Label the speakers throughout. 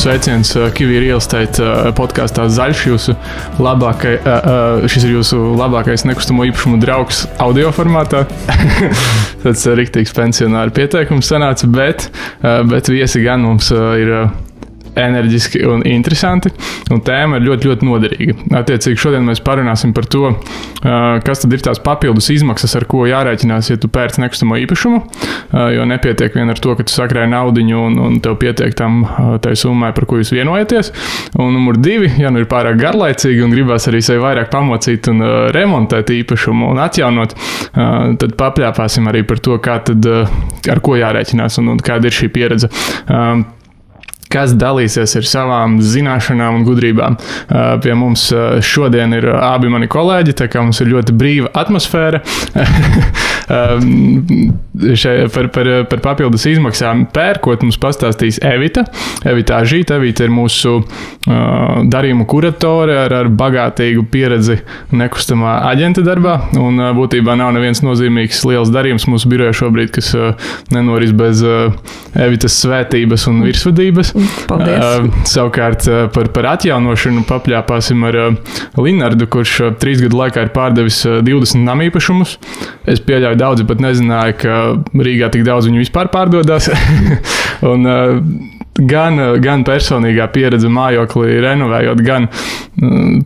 Speaker 1: sveiciens Kiwi Real Estate podkastā Zaļš. Šis ir jūsu labākais nekustamo īpašumu draugs audio formātā. Tāds riktīgs pensionāri pieteikums sanāca, bet viesi gan mums ir enerģiski un interesanti, un tēma ir ļoti, ļoti noderīga. Attiecīgi šodien mēs parunāsim par to, kas tad ir tās papildus izmaksas, ar ko jārēķinās, ja tu pērc nekustamo īpašumu, jo nepietiek vien ar to, ka tu sakrāji naudiņu un tev pietiek tai summai, par ko jūs vienojaties. Un numur 2, ja nu ir pārāk garlaicīgi un gribās arī sevi vairāk pamocīt un remontēt īpašumu un atjaunot, tad papļāpāsim arī par to, kā tad, ar ko jārēķinās un kāda ir šī pieredze. Kas dalīsies ar savām zināšanām un gudrībām. Pie mums šodien ir abi mani kolēģi, tā kā mums ir ļoti brīva atmosfēra. Par papildus izmaksām pērkot mums pastāstīs Evita. Evita Ažīta. Evita ir mūsu darījumu kuratore ar bagātīgu pieredzi nekustamā aģenta darbā. Un būtībā nav neviens nozīmīgs liels darījums mūsu birojā šobrīd, kas nenoris bez Evitas svētības un virsvadības.
Speaker 2: Paldies.
Speaker 1: Savukārt par atjaunošanu papļāpāsim ar Linardu, kurš 3 gadu laikā ir pārdevis 20 namīpašumus. Es pieļauju, daudzi pat nezināja, ka Rīgā tik daudz viņu vispār pārdodās. Un gan personīgā pieredze mājokli renovējot, gan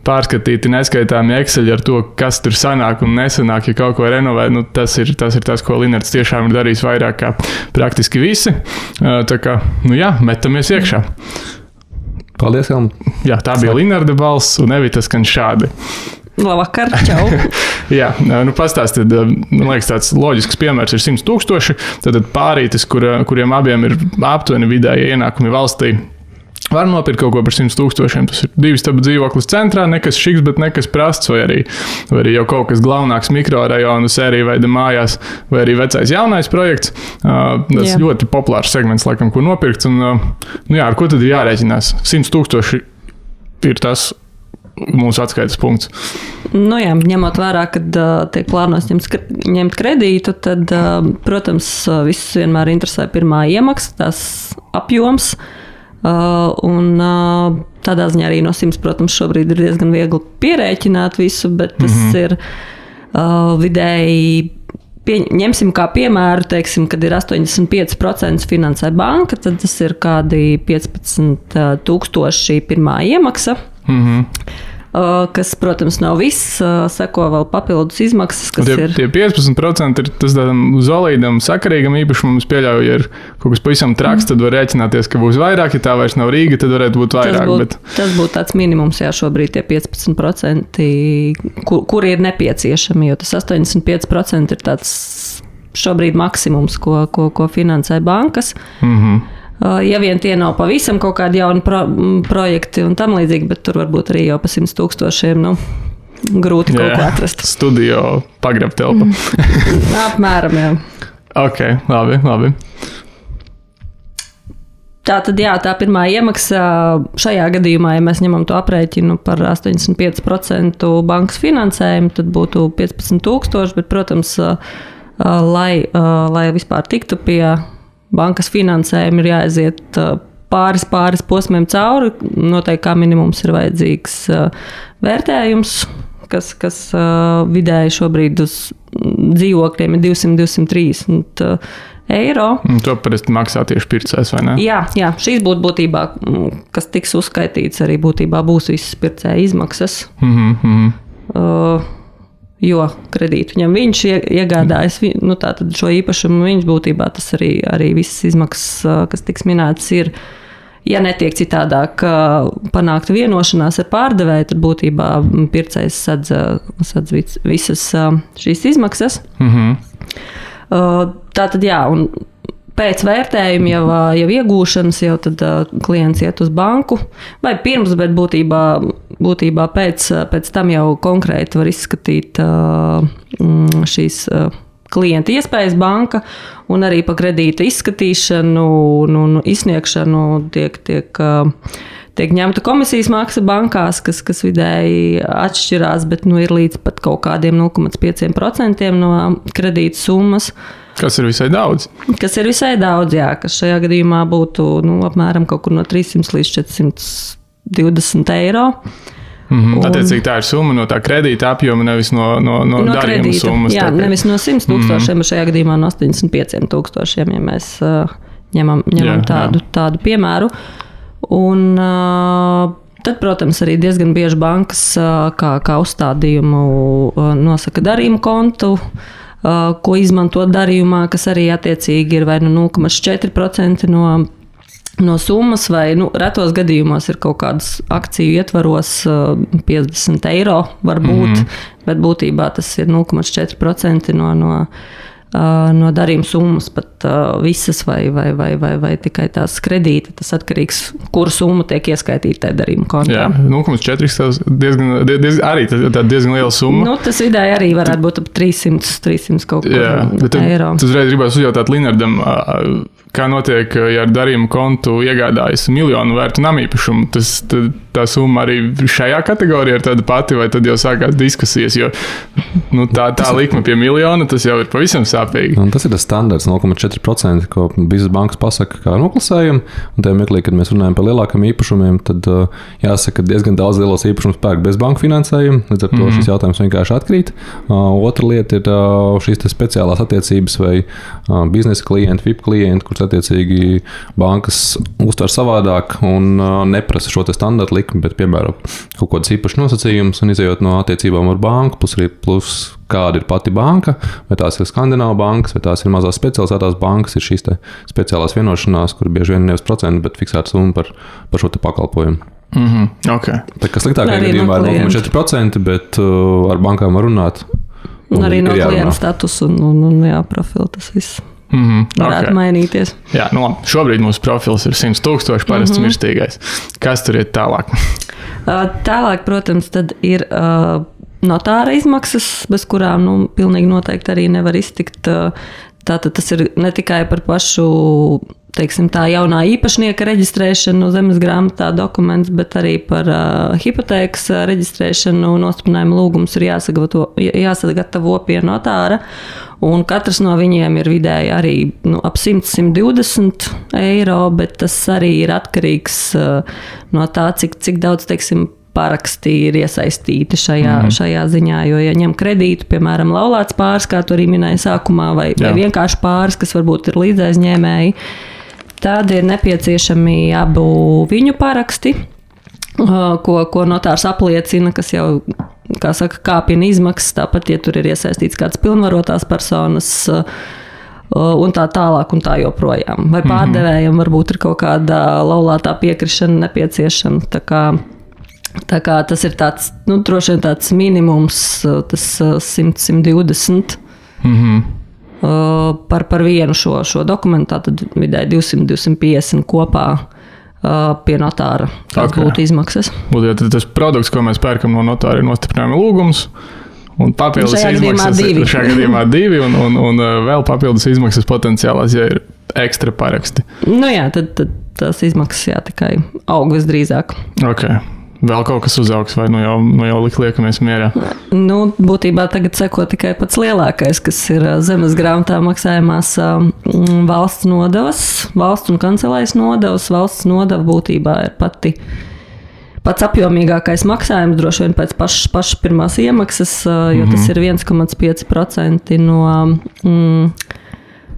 Speaker 1: pārskatīti neskaitāmi Excel ar to, kas tur sanāk un nesanāk, ja kaut ko renovē. Tas ir tas, ko Linards tiešām ir darījis vairāk kā praktiski visi. Tā kā, metamies iekšā.
Speaker 3: Paldies, Helmut.
Speaker 1: Jā, tā bija Linarda balss un Evita skan šādi.
Speaker 2: Labvakar, čau.
Speaker 1: Jā, pastāstiet, man liekas, tāds loģisks piemērs ir 100 000, tad pārītis, kuriem abiem ir aptuveni vidēji ienākumi valstī, var nopirkt kaut ko par 100 000. Tas ir 2 stabu dzīvoklis centrā, nekas šiks, bet nekas prasts, vai arī jau kaut kas galvenāks mikrorajonu sērija veida mājās, vai arī vecais jaunais projekts. Tas ļoti populārs segments, laikam, ko nopirkt. Un, ar ko tad ir jārēķinās? 100 000 ir tas mūsu atskaites punkts.
Speaker 2: Ņemot vērā, kad tiek plānots ņemt kredītu, tad, protams, visus vienmēr interesē pirmā iemaksa, tās apjoms. Un tādā ziņā arī no 100, protams, šobrīd ir diezgan viegli pierēķināt visu, bet tas ir vidēji, ņemsim kā piemēru, teiksim, kad ir 85% finansē banka, tad tas ir kādi 15 000 pirmā iemaksa. Kas, protams, nav viss, seko vēl papildus izmaksas, kas ir...
Speaker 1: Tie 15% ir tas tādam solīdam, sakarīgam īpašumam, es pieļauju, ja ir kaut kas pavisam traks, tad var rēķināties, ka būs vairāk, ja tā vairs nav Rīga, tad varētu būt vairāk.
Speaker 2: Tas būtu tāds minimums, šobrīd tie 15%, kuri ir nepieciešami, jo tas 85% ir tāds šobrīd maksimums, ko finansē bankas. Ja vien tie nav pavisam kaut kādi jauni projekti un tam līdzīgi, bet tur varbūt arī jau pa 100 000, grūti kaut ko atrast.
Speaker 1: Studio pagrab telpa.
Speaker 2: Apmēram, jā.
Speaker 1: Ok, labi.
Speaker 2: Tātad, tā pirmā iemaksa šajā gadījumā, ja mēs ņemam to aprēķinu par 85% bankas finansējumu, tad būtu 15 000, bet, protams, lai vispār tiktu pie bankas finansējumi, ir jāaiziet pāris posmiem cauri. Noteikti kā minimums ir vajadzīgs vērtējums, kas vidēji šobrīd uz dzīvokļiem ir 200–230 eiro.
Speaker 1: To parasti maksā tieši pircējs, vai ne?
Speaker 2: Jā, šīs būtu būtībā, kas tiks uzskaitīts, arī būtībā būs visas pircēja izmaksas. Jo kredītu ņem viņš, iegādājas tātad šo īpašumu viņš būtībā, tas arī visas izmaksas, kas tiks minētas, ir, ja netiek citādāk panākta vienošanās ar pārdevēju, tad būtībā pircējs sadz visas šīs izmaksas. Tātad, un pēc vērtējuma jau iegūšanas, jau tad klients iet uz banku, vai pirms, bet būtībā pēc tam jau konkrēti var izskatīt šīs klienta iespējas banka, un arī pa kredīta izskatīšanu un izsniegšanu tiek ņemta komisijas maksa bankās, kas vidēji atšķirās, bet ir līdz pat kaut kādiem 0,5% no kredīta summas.
Speaker 1: Kas ir visai daudz.
Speaker 2: Kas ir visai daudz, jā, kas šajā gadījumā būtu apmēram kaut kur no 300 līdz 420 eiro.
Speaker 1: Attiecīgi tā ir summa no tā kredīta apjoma, nevis no darījuma summas.
Speaker 2: Jā, nevis no 100 tūkstošiem, bet šajā gadījumā no 85 tūkstošiem, ja mēs ņemam tādu piemēru. Un tad, protams, arī diezgan bieži bankas kā uzstādījumu nosaka darījumu kontu, ko izmanto darījumā, kas arī attiecīgi ir vai 0,4% no summas, vai retos gadījumos ir kaut kādas akciju ietvaros 50 eiro varbūt, bet būtībā tas ir 0,4% no darījuma summas, pat visas vai tikai tās kredīti. Tas atkarīgs, kuru summu tiek ieskaitīta tajā darījuma kontā.
Speaker 1: Jā, 0,4 diezgan liela summa.
Speaker 2: Tas vidēji arī varētu būt ap 300 kaut kur eiro.
Speaker 1: Tas reiz gribētu uzjautāt Linardam, kā notiek, ja ar darījumu kontu iegādājas 1 miljonu vērtu namīpašumu, tā summa arī šajā kategorijā ir tāda pati, vai tad jau sākās diskusijas, jo tā likme pie miljona, tas jau ir pavisam sāpīgi.
Speaker 3: Tas ir tas standarts 0,4%, ko visas bankas pasaka kā noklusējumu, un tajā mirklī, kad mēs runājam par lielākiem īpašumiem, tad jāsaka, ka diezgan daudz lielos īpašumus pērk bez banku finansējuma, līdz ar to šis jautājums vienkārši atkrīt. Otra lieta ir šīs speciālās attiecības vai biznesa klienti, VIP klienti, kurus attiecīgi bankas uztver savādāk un neprasa šo te standartu likmi, bet piemēram kaut kādas īpašas nosacījumus un izējot no attiecībām ar banku, plus kāda ir pati banka, vai tās ir Skandināvu bankas, vai tās ir mazās specializētās bankas, ir šīs te speciālās vienošanās, kur bieži vien nevis procentu, bet fiksēta summa par šo te pakalpojumu.
Speaker 1: Okay.
Speaker 3: Tā kā sliktākajā gadījumā ir 0,4%, bet ar bankām var runāt.
Speaker 2: Un arī no klienta status un profilu tas viss. Varētu mainīties.
Speaker 1: Jā, šobrīd mūsu profils ir 100 000 parasts mirstīgais. Kas tur ir tālāk?
Speaker 2: Tālāk, protams, tad ir notāra izmaksas, bez kurām pilnīgi noteikti arī nevar iztikt. Tātad tas ir ne tikai par pašu, teiksim, tā jaunā īpašnieka reģistrēšanu zemes grāmatā dokuments, bet arī par hipotēkas reģistrēšanu nostiprinājumu lūgums ir jāsagatavo pie notāra. Un katrs no viņiem ir vidēji arī ap 100–120 eiro, bet tas arī ir atkarīgs no tā, cik daudz, teiksim, paraksti ir iesaistīti šajā ziņā, jo, ja ņem kredītu, piemēram, laulāts pāris, kā tu arī minēji sākumā, vai vienkārši pāris, kas varbūt ir līdzaizņēmēji, tad ir nepieciešami abu viņu paraksti, ko notārs apliecina, kas jau, kā saka, kāpina izmaksas, tāpat, ja tur ir iesaistīts kāds pilnvarotās personas, un tā tālāk un tā joprojām. Vai pārdevējam varbūt ir kaut kāda laulātā piekrišana nepieciešama, tā kā tas ir tāds, droši vien tāds minimums, tas 100–120 par vienu šo dokumentu, tad vidēji 200–250 kopā pie notāra. Tas būtu izmaksas.
Speaker 1: Būtu tas produkts, ko mēs pērkam no notāra, ir nostiprinājuma lūgums. Un papildus izmaksas ir šajā gadījumā 2 un vēl papildus izmaksas potenciālās, ja ir ekstra paraksti.
Speaker 2: Jā, tad tās izmaksas tikai aug visdrīzāk.
Speaker 1: Okay. Vēl kaut kas uzaugs, vai jau liekamies mierā?
Speaker 2: Būtībā tagad seko tikai pats lielākais, kas ir zemes grāmatā maksājumās valsts nodevas, valsts un kancelējas nodevas. Valsts nodeva būtībā ir pats apjomīgākais maksājums, droši vien pēc pašas pirmās iemaksas, jo tas ir 1,5% no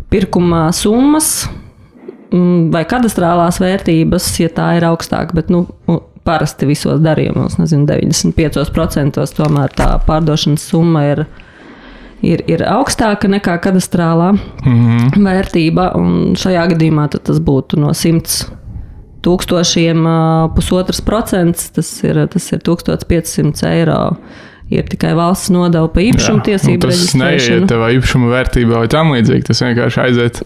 Speaker 2: pirkuma summas vai kadastrālās vērtības, ja tā ir augstāka, bet parasti visos darījumos, 95% tomēr tā pārdošanas summa ir augstāka nekā kadastrālā vērtība, un šajā gadījumā tas būtu no 100 000 1,5%, tas ir 1500 eiro. Ir tikai valsts nodeva pa īpašumu tiesību reģistrēšanu.
Speaker 1: Tas neiet tevā īpašuma vērtībā vai tam līdzīgi, tas vienkārši aiziet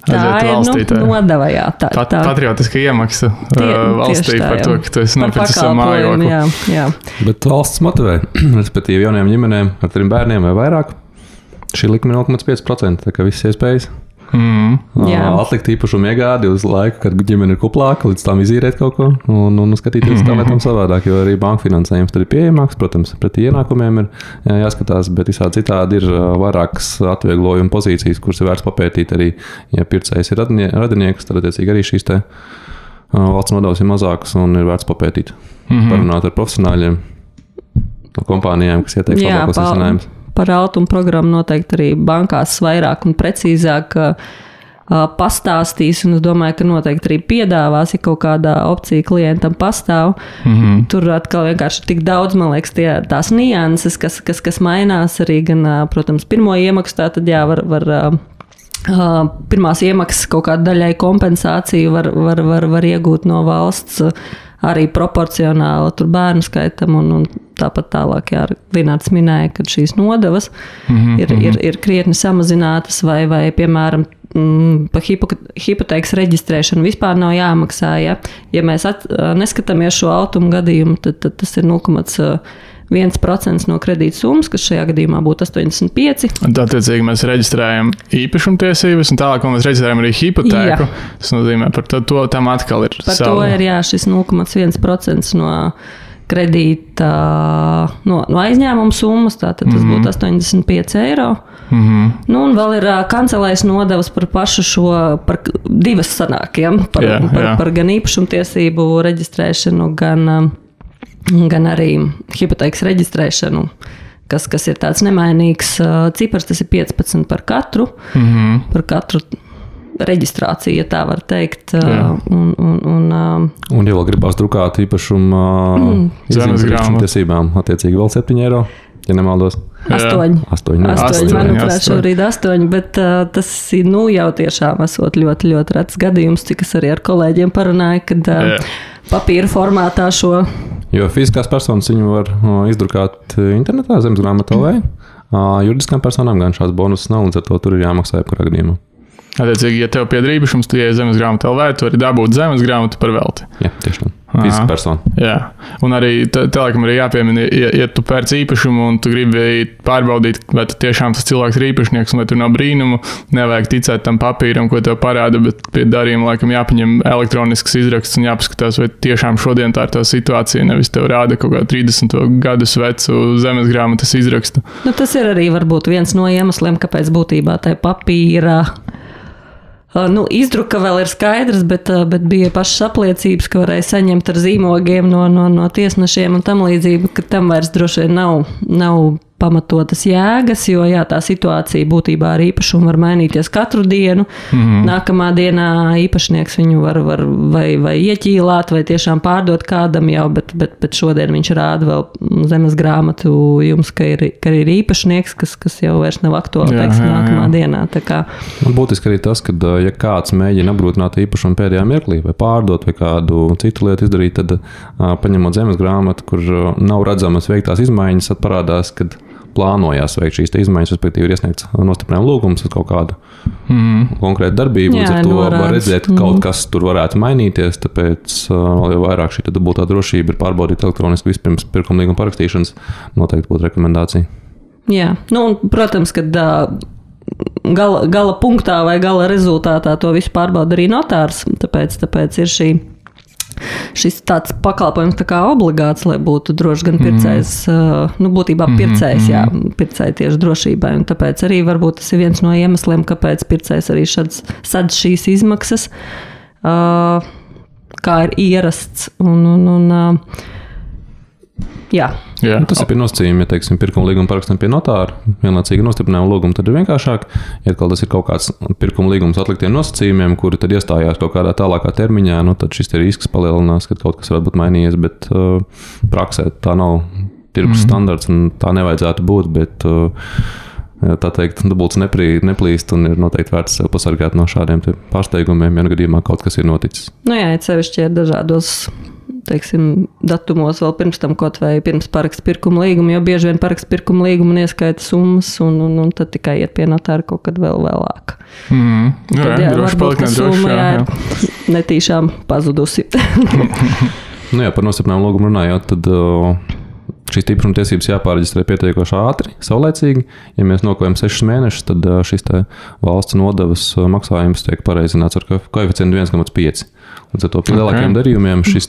Speaker 1: valstī.
Speaker 2: Tā ir nodeva, jā.
Speaker 1: Patriotiska iemaksa valstī par to, ka tu esi nopircis savu mājokli.
Speaker 2: Jā.
Speaker 3: Bet valsts motivē, respektīvi jaunajām ģimenēm ar 3 bērniem vai vairāk, šī likme 0,5%, tā kā viss iespējas. Atlikt īpašumu iegādi uz laiku, kad ģimene ir kuplāka, līdz tam izīrēt kaut ko un skatīties tam lietam savādāk, jo arī banku finansējums tad ir pieejamāks, protams, pretī ienākumiem ir jāskatās, bet visādi citādi ir vairākas atvieglojuma pozīcijas, kuras ir vērts papētīt arī, ja pircējs ir radinieks, tad attiecīgi arī šīs te valsts nodevas ir mazākas un ir vērts papētīt, parunāt ar profesionāļiem, no kompānijām, kas ieteiks labākos risinājumus.
Speaker 2: Par altuma programmu noteikti arī bankās vairāk un precīzāk pastāstīs, un es domāju, ka noteikti arī piedāvās, ja kaut kādā opcija klientam pastāv. Tur atkal vienkārši tik daudz, man liekas, tās nianses, kas mainās arī gan, protams, pirmo iemaksu, tātad var pirmās iemaksas kaut kādu daļai kompensāciju var iegūt no valsts arī proporcionāli tur bērnu skaitam un tāpat tālāk, jā, Linārds minēja, ka šīs nodevas ir krietni samazinātas vai piemēram, pa hipotēkas reģistrēšanu vispār nav jāmaksā, ja? Ja mēs neskatāmies šo automu gadījumu, tad tas ir 0,1% no kredīta summas, kas šajā gadījumā būtu 85.
Speaker 1: Attiecīgi mēs reģistrējam īpašumtiesības, un tālāk, mēs reģistrējam arī hipotēku. Jā. Tas nozīmē, par to tam atkal ir
Speaker 2: par to ir, jā, šis 0,1% no kredīta, no aizņēmuma summas, tātad tas būtu 85 eiro. Nu, un vēl ir kancelēs nodevas par pašu šo, par divas sanākiem, par gan īpašumtiesību reģistrēšanu, gan arī hipotēkas reģistrēšanu, kas ir tāds nemainīgs cipars, tas ir 15 par katru reģistrāciju, ja tā var teikt.
Speaker 3: Un ja vēl gribās drukāt īpašumu tiesībām, attiecīgi vēl 7 eiro, ja nemaldos.
Speaker 2: 8, manuprāt, šobrīd 8, bet tas ir, jau tiešām esot ļoti, ļoti rets gadījums, cik es arī ar kolēģiem parunāju, kad papīra formātā šo.
Speaker 3: Jo fiziskās personas viņu var izdrukāt internetā, zemesgrāmatu LV, juridiskām personām gan šāds bonus nav, līdz ar to tur ir jāmaksā jebkurā gadījumā.
Speaker 1: Attiecīgi, ja tev pieder īpašums, tu ieej zemesgrāmatu LV, tu vari dabūt zemesgrāmatu par velti.
Speaker 3: Jā, tieši tā. Fiziska persona.
Speaker 1: Jā, un arī laikam arī jāpiemina, ja tu pērc īpašumu un tu gribi pārbaudīt, vai tiešām tas cilvēks ir īpašnieks, un vai tur nav brīnumu, nevajag ticēt tam papīram, ko tev parāda, bet pie darījuma laikam jāpaņem elektronisks izraksts un jāpaskatās, vai tiešām šodien tā ir tā situācija, nevis tev rāda kaut kā 30 gadus vecu zemesgrāmatas izrakstu.
Speaker 2: Nu, tas ir arī varbūt viens no iemesliem, kāpēc būtībā tai papīra izdruka vēl ir skaidrs, bet bija pašas apliecības, ka varēja saņemt ar zīmogiem no tiesnešiem un tam līdzību, ka tam vairs droši vien nav pamatotas jēgas, jo jā, tā situācija būtībā ar īpašumu var mainīties katru dienu. Nākamā dienā īpašnieks viņu var vai ieķīlāt, vai tiešām pārdot kādam jau, bet šodien viņš rāda vēl zemes grāmatu jums, ka ir īpašnieks, kas jau vairs nav aktuāli, teiksim, nākamā dienā. Tā kā.
Speaker 3: Un būtiski arī tas, ka ja kāds mēģina apgrūtināt īpašumu pēdējā mirklī, vai pārdot, vai kādu citu lietu izdarīt, tad paņemot zemes grāmatu, kur nav redzamas veiktās izmaiņas, tad parādās, kad plānojās veikt šīs izmaiņas, respektīvi ir iesniegts nostiprinājuma lūgums uz kaut kādu konkrētu darbību. Līdz ar to var redzēt, ka kaut kas tur varētu mainīties, tāpēc vēl jau vairāk šī dubultā drošība ir pārbaudīt elektroniski vispirms pirkuma līguma parakstīšanas, noteikti būtu rekomendācija.
Speaker 2: Jā, un, protams, kad gala punktā vai gala rezultātā to visu pārbauda arī notārs, tāpēc ir šis tāds pakalpojums tā kā obligāts, lai būtu droši gan pircējs, būtībā pircējs, pircēja tieši drošībai, un tāpēc arī varbūt tas ir viens no iemesliem, kāpēc pircējs arī sadz šīs izmaksas, kā ir ierasts, jā.
Speaker 3: Tas ir pie nosacījumi, ja teiksim, pirkuma līguma parakstam pie notāra, vienlaicīgi nostiprinājuma lūguma, tad ir vienkāršāk. Ja tas ir kaut kāds pirkuma līgums atliktiem nosacījumiem, kuri tad iestājās kaut kādā tālākā termiņā, tad šis risks palielinās, ka kaut kas varētu būt mainījies, bet praksē tā nav tirgus standarts un tā nevajadzētu būt, bet tā teikt, dubults neplīst un ir noteikti vērts sev pasargāt no šādiem pārsteigumiem, ja gadījumā kaut kas ir noticis.
Speaker 2: Jā, sevišķi ir dažādos teiksim, datumos vēl pirms tam kaut vai pirms paraksta pirkuma līguma, jo bieži vien paraksta pirkuma līguma neskaita summas un tad tikai iet pie notāra kaut kad vēl vēlāk. Tad
Speaker 1: droši palikt nedroši.
Speaker 2: Ir netīšām pazudusi.
Speaker 3: Par nostiprinājumu lūgumu runājot, tad šīs īpašuma tiesības jāpārreģistrē pietiekoši ātri, saulēcīgi. Ja mēs nokavējam 6 mēnešus, tad šis valsts nodevas maksājums tiek pareizināts ar koeficientu 1,5. Līdz ar to pie lielākiem darījumiem šis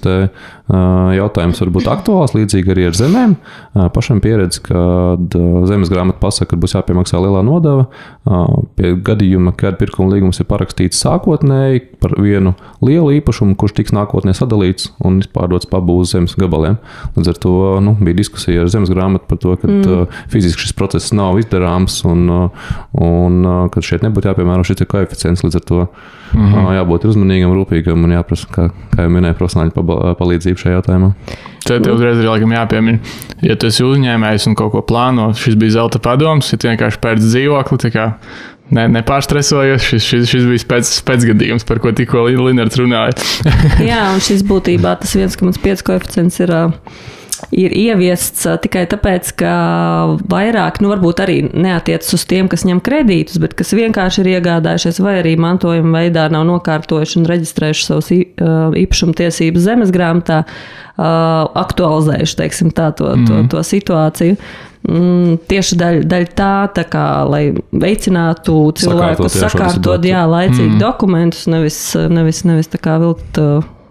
Speaker 3: jautājums var būt aktuāls, līdzīgi arī ar zemēm. Pašam pieredze, kad zemes grāmata pasaka, ka būs jāpiemaksā lielā nodeva. Pie gadījuma, kad pirkuma līgums ir parakstīts sākotnēji par vienu lielu īpašumu, kurš tiks nākotnē sadalīts un izpārdots pabu uz zemes gabaliem. Līdz ar to bija diskusija ar zemes grāmatu par to, ka fiziski šis process nav izdarāms un kad šeit nebūtu jāpiemēro šis koeficients. Līdz ar to jābūt uzmanīgam, rūpīgam un jāprasa, kā jau minēja, profesionāļu palīdzību šajā jautājumā.
Speaker 1: Tad uzreiz ir laikam jāpiemina, ja tu esi uzņēmējs un kaut ko plāno, šis bija zelta padoms, ja tu vienkārši pērc dzīvokli, tā kā nepārstresojos, šis bija pēcgadījums, par ko tikko Linards runāja.
Speaker 2: Jā, un šis būtībā tas 1,5 koeficients ir ieviests tikai tāpēc, ka vairāk, varbūt arī neatiecas uz tiem, kas ņem kredītus, bet kas vienkārši ir iegādājušies vai arī mantojuma veidā nav nokārtojuši un reģistrējuši savus īpašumtiesības zemes grāmatā, aktualizējuši, teiksim tā, to situāciju. Tieši daļa tā kā, lai veicinātu cilvēkus sakārtot, laicīgi dokumentus, nevis tā kā vilkt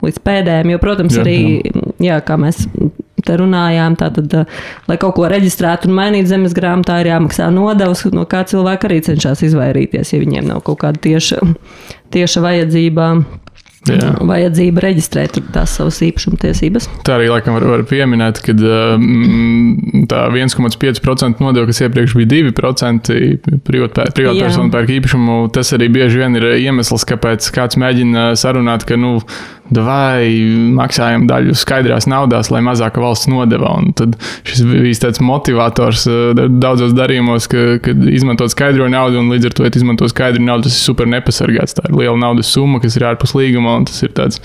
Speaker 2: līdz pēdējiem, jo, protams, arī, kā mēs te runājām, tātad, lai kaut ko reģistrētu un mainītu zemes grāmatā, ir jāmaksā nodevas, no kā cilvēki arī cenšas izvairīties, ja viņiem nav kaut kāda tieša vajadzība reģistrēt tās savas īpašumtiesības. Tā
Speaker 1: arī, laikam, var pieminēt, ka tā 1,5% nodeva, kas iepriekš bija 2%, privātpersonu pērk īpašumu, tas arī bieži vien ir iemesls, kāpēc kāds mēģina sarunāt, ka, vai maksājam daļu skaidrās naudās, lai mazāka valsts nodeva. Un tad šis bija tāds motivators daudzos darījumos, kad izmantot skaidro naudu, un līdz ar to, ja izmanto skaidru naudu, tas ir super nepasargāts. Tā ir liela naudas summa, kas ir ārpus līguma, un tas ir tāds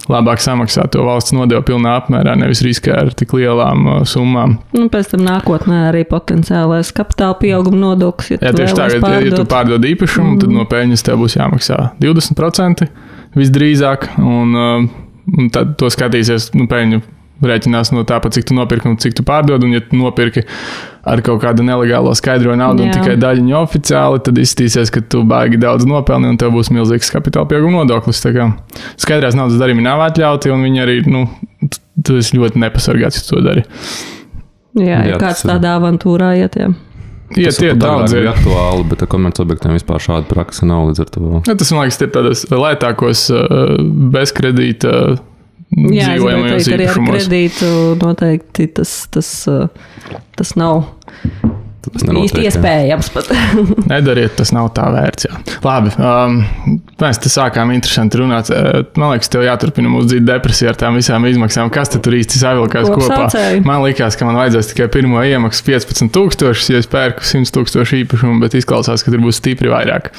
Speaker 1: labāk samaksāt to valsts nodevu pilnā apmērā, nevis riskē ar tik lielām summām.
Speaker 2: Pēc tam nākotnē arī potenciālais kapitāla pieauguma nodoklis.
Speaker 1: Ja tieši tā, ja tu pārdod īpašumu, tad no peļņas tev būs jāmaksā 20%. Visdrīzāk, un tad to skatīsies, peļņu rēķinās no tāpat, cik tu nopirki un cik tu pārdod, un ja tu nopirki ar kaut kādu nelegālo skaidro naudu un tikai daļiņu oficiāli, tad izstīsies, ka tu baigi daudz nopelni un tev būs milzīgs kapitāla pieauguma nodoklis. Tā kā skaidrās naudas darījumi nav atļauti, un viņi arī, tu esi ļoti nepasargāts, ja to dari.
Speaker 2: Jā, kāds tādā avantūrā iet,
Speaker 3: Tas ir daudz aktuāli, bet komercobjektiem vispār šāda praksa nav līdz ar to.
Speaker 1: Tas, man liekas, ir tādos lētākos bezkredīta dzīvojamajos īpašumos.
Speaker 2: Jā, ar kredītu noteikti tas nav īsti iespējams pat.
Speaker 1: Nedariet, tas nav tā vērts, jā. Labi, mēs te sākām interesanti runāt. Man liekas, tev jāturpina mūsu dzīve depresija ar tām visām izmaksām. Kas te tur īsti savilkās kopā? Man likās, ka man vajadzēs tikai pirmo iemaksu 15,000, ja es pērku 100,000 īpašumu, bet izklausās, ka tur būs stipri vairāk.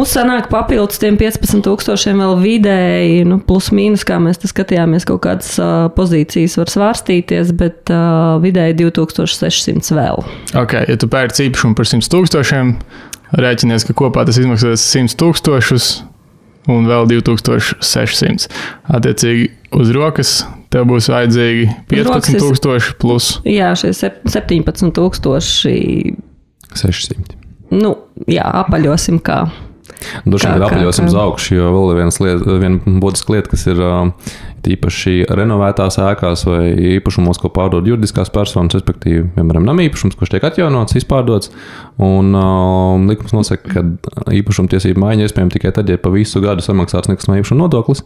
Speaker 2: Sanāk papildus tiem 15,000 vēl vidēji, plus mīnus, kā mēs te skatījāmies, kaut kādas pozīcijas var svārstīties, bet vidēji 2,600 vēl.
Speaker 1: Ok, ja tu pērc īpašumu par 100,000, rēķinies, ka kopā tas izmaksās 100,000 un vēl 2,600. Attiecīgi uz rokas tev būs vajadzīgi 15,000 plus.
Speaker 2: Jā, šie 17,600. Apaļosim kā.
Speaker 3: Droši vien apaļosim uz augšu, jo vēl viena būtiska lieta, kas ir īpaši renovētās ēkās vai īpašumos, ko pārdod juridiskās personas, respektīvi, piemēram, nama īpašums, kurš tiek atjaunots, izpārdots, un likums nosaka, ka īpašumtiesība maiņa iespējama tikai tad, ja pa visu gadu samaksāts nekustamā īpašuma nodoklis.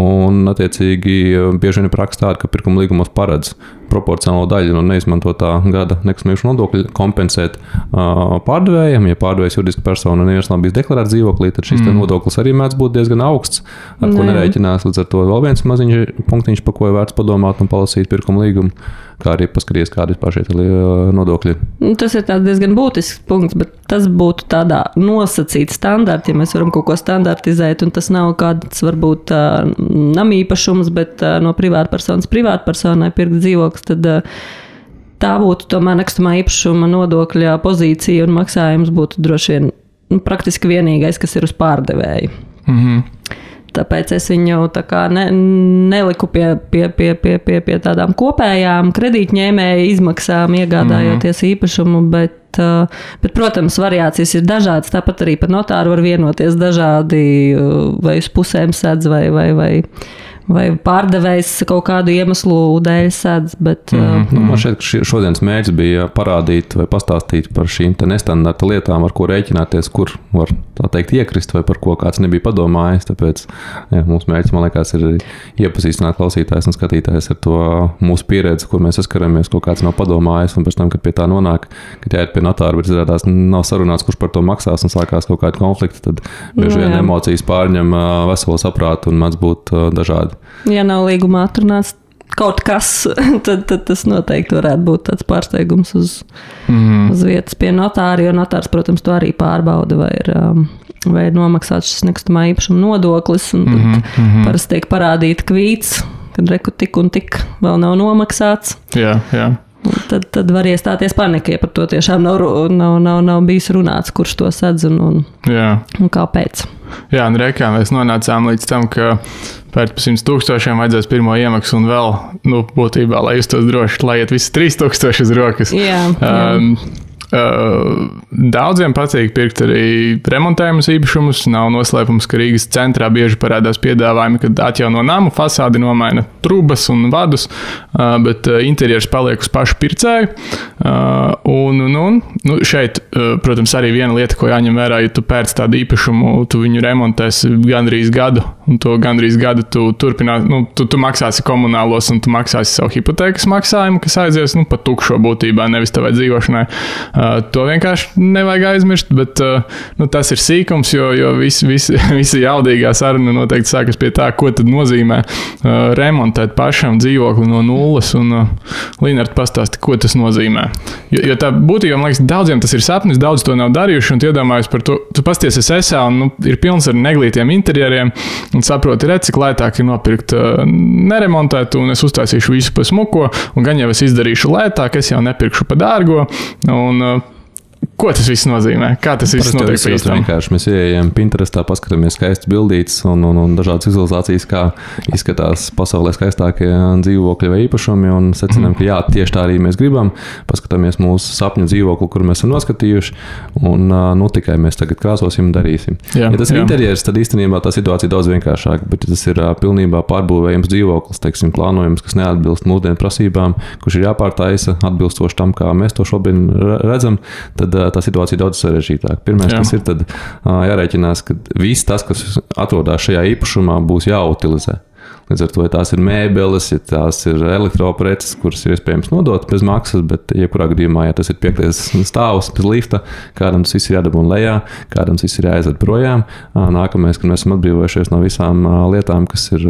Speaker 3: Un, attiecīgi, bieži vien ir praksa tāda, ka pirkuma līgumos paredz proporcionālo daļu no neizmantotā gada nekustamā īpašuma nodokļa kompensēt pārdevējiem. Ja pārdevējs juridiska persona neviens nav bijis deklarēts dzīvoklī, tad šis nodoklis arī mēdz būt diezgan augsts, ar ko nerēķinās. Līdz ar to vēl viens maziņš punktiņš, pa ko ir vērts padomāt un palasīt pirkuma līgumu, kā arī paskatīties, kādi vispār šie nodokļi.
Speaker 2: Tas ir diezgan būtisks punkts, bet tas būtu tādā nosacīta standarta, ja mēs varam kaut ko standartizēt, un tas nav kāds varbūt namīpašums, bet no privātpersonas privātpersonai pirkt dzīvoklis, tad tā būtu tomēr nekustamā īpašuma nodokļa pozīcija un maksājums būtu droši vien praktiski vienīgais, kas ir uz pārdevēju. tāpēc es viņu tā kā neliku pie tādām kopējām kredītņēmēju izmaksām, iegādājoties īpašumu, bet, protams, variācijas ir dažādas, tāpat arī par notāru var vienoties dažādi, vai uz pusēm sedz, vai pārdevējs kaut kādu iemeslu dēļ sēdz, bet...
Speaker 3: Man šeit šodienas mērķis bija parādīt vai pastāstīt par šīm te nestandarta lietām, ar ko rēķināties, kur var, tā teikt, iekrist, vai par ko kāds nebija padomājis, tāpēc mūsu mērķis, man liekas, ir iepazīstināt klausītājs un skatītājs ar to mūsu pieredzi, kur mēs saskaramies, ko kāds nav padomājis, un pēc tam, kad pie tā nonāk, kad jāiet pie notāra, bet izrādās nav sarunāts, kurš par to maksās un sākās kaut kādi konflikti, tad bieži vien emocijas pārņem veselo saprātu un mēdz būt dažādi.
Speaker 2: Ja nav līgumā atrunāts kaut kas, tad tas noteikti varētu būt tāds pārsteigums uz vietas pie notāra, jo notārs, protams, to arī pārbauda, vai ir nomaksāts šis nekustamā īpašuma nodoklis, un tad parasti tiek parādīta kvīts, kad reku tik un tik vēl nav nomaksāts.
Speaker 1: Jā.
Speaker 2: Tad var iestāties panika, ja par to tiešām nav bijis runāts, kurš to sedz un kāpēc.
Speaker 1: Jā, un rekā mēs nonācām līdz tam, ka pēc 100,000 vajadzēs pirmo iemaksu un vēl, būtībā, lai justos droši, lai iet visi 3,000 uz rokas.
Speaker 2: Jā.
Speaker 1: Daudziem patīk pirkt arī remontējumus īpašumus. Nav noslēpums, ka Rīgas centrā bieži parādās piedāvājumi, kad atjauno namu fasādi, nomaina trubas un vadus, bet interjers paliek uz pašu pircēju. Šeit, protams, arī viena lieta, ko jāņem vērā, ja tu pērc tādu īpašumu, tu viņu remontēsi gandrīz gadu, un to gandrīz gadu tu turpinās, tu maksāsi komunālos un tu maksāsi savu hipotēkas maksājumu, kas aizies, pa tukšo būtībā, nevis tavai dzīvošanai. To vienkārši nevajag aizmirst, bet tas ir sīkums, jo visa jaudīgā saruna noteikti sākas pie tā, ko tad nozīmē remontēt pašam dzīvokli no nulles, un Linards pastāsti, ko tas nozīmē. Jo tā būtībā, man liekas, daudziem tas ir sapnis, daudz to nav darījuši, un iedomājas par to, tu pasties SSA, un ir pilns ar neglītiem interjeriem, un saproti, cik lētāk ir nopirkt neremontēt, un es uztaisīšu visu pa smuko, un gan jau es izdarīšu lētāk, es jau nepirkšu pa dārgo, un ko tas viss nozīmē? Kā tas viss notiek pa īstam?
Speaker 3: Vienkārši mēs ieejam Pinterestā, paskatāmies skaistas bildītes un dažādas vizualizācijas, kā izskatās pasaulē skaistākie dzīvokļi vai īpašumi, un secinām, ka jā, tieši tā arī mēs gribam. Paskatāmies mūsu sapņu dzīvokli, kur mēs esam noskatījuši, un tikai mēs tagad krāsosim un darīsim. Ja tas ir interjers, tad īstenībā tā situācija daudz vienkāršāka, bet tas ir pilnībā pārbūvējams dzīvoklis, teiksim, plānojums, kas neatbilst mūsdienu prasībām, kurš ir jāpārtaisa atbilstoši tam, kā mēs to šobrīd redzam, tad tā situācija daudz sarežģītāka. Pirmais, kas ir, tad jārēķinās, ka viss tas, kas atrodas šajā īpašumā, būs jāutilizē. Līdz ar to, ja tās ir mēbeles, ja tās ir elektropreces, kuras ir iespējams nodot bez maksas, bet jebkurā gadījumā, ja tas ir 5. stāvs bez lifta, kādam tas viss ir jādabūna lejā, kādam tas viss ir jāaiziet projām. Nākamais, kad mēs esam atbrīvojušies no visām lietām, kas ir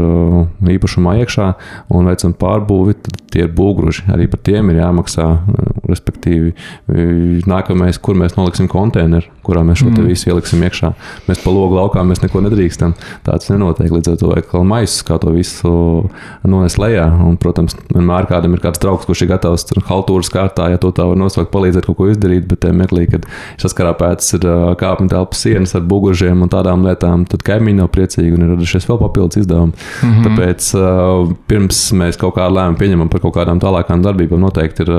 Speaker 3: īpašumā iekšā un veicam pārbūvi, tad tie ir būgruži. Arī par tiem ir jāmaksā, respektīvi. Nākamais, kur mēs noliksim konteineru, kurā mēs šo te visu ieliksim iekšā. Mēs pa logu laukām mēs neko nedrīkstam. Tāds nenotiek, līdz ar to vajag maisus, kā to visu nones lejā. Un, protams, vienmēr kādam ir kāds draugs, kurš ir gatavs haltūras kārtā, ja to tā var nosaukt, palīdzēt kaut ko izdarīt, bet meklī, kad saskarā pēc ir kāpņu telpas sienas ar buguržiem un tādām lietām, tad kaimiņi nav priecīgi un ir radušies vēl papildus izdevumi. Tāpēc pirms mēs kaut kādu lēmumu pieņemam par kaut kādām tālākām darbībām, noteikti ir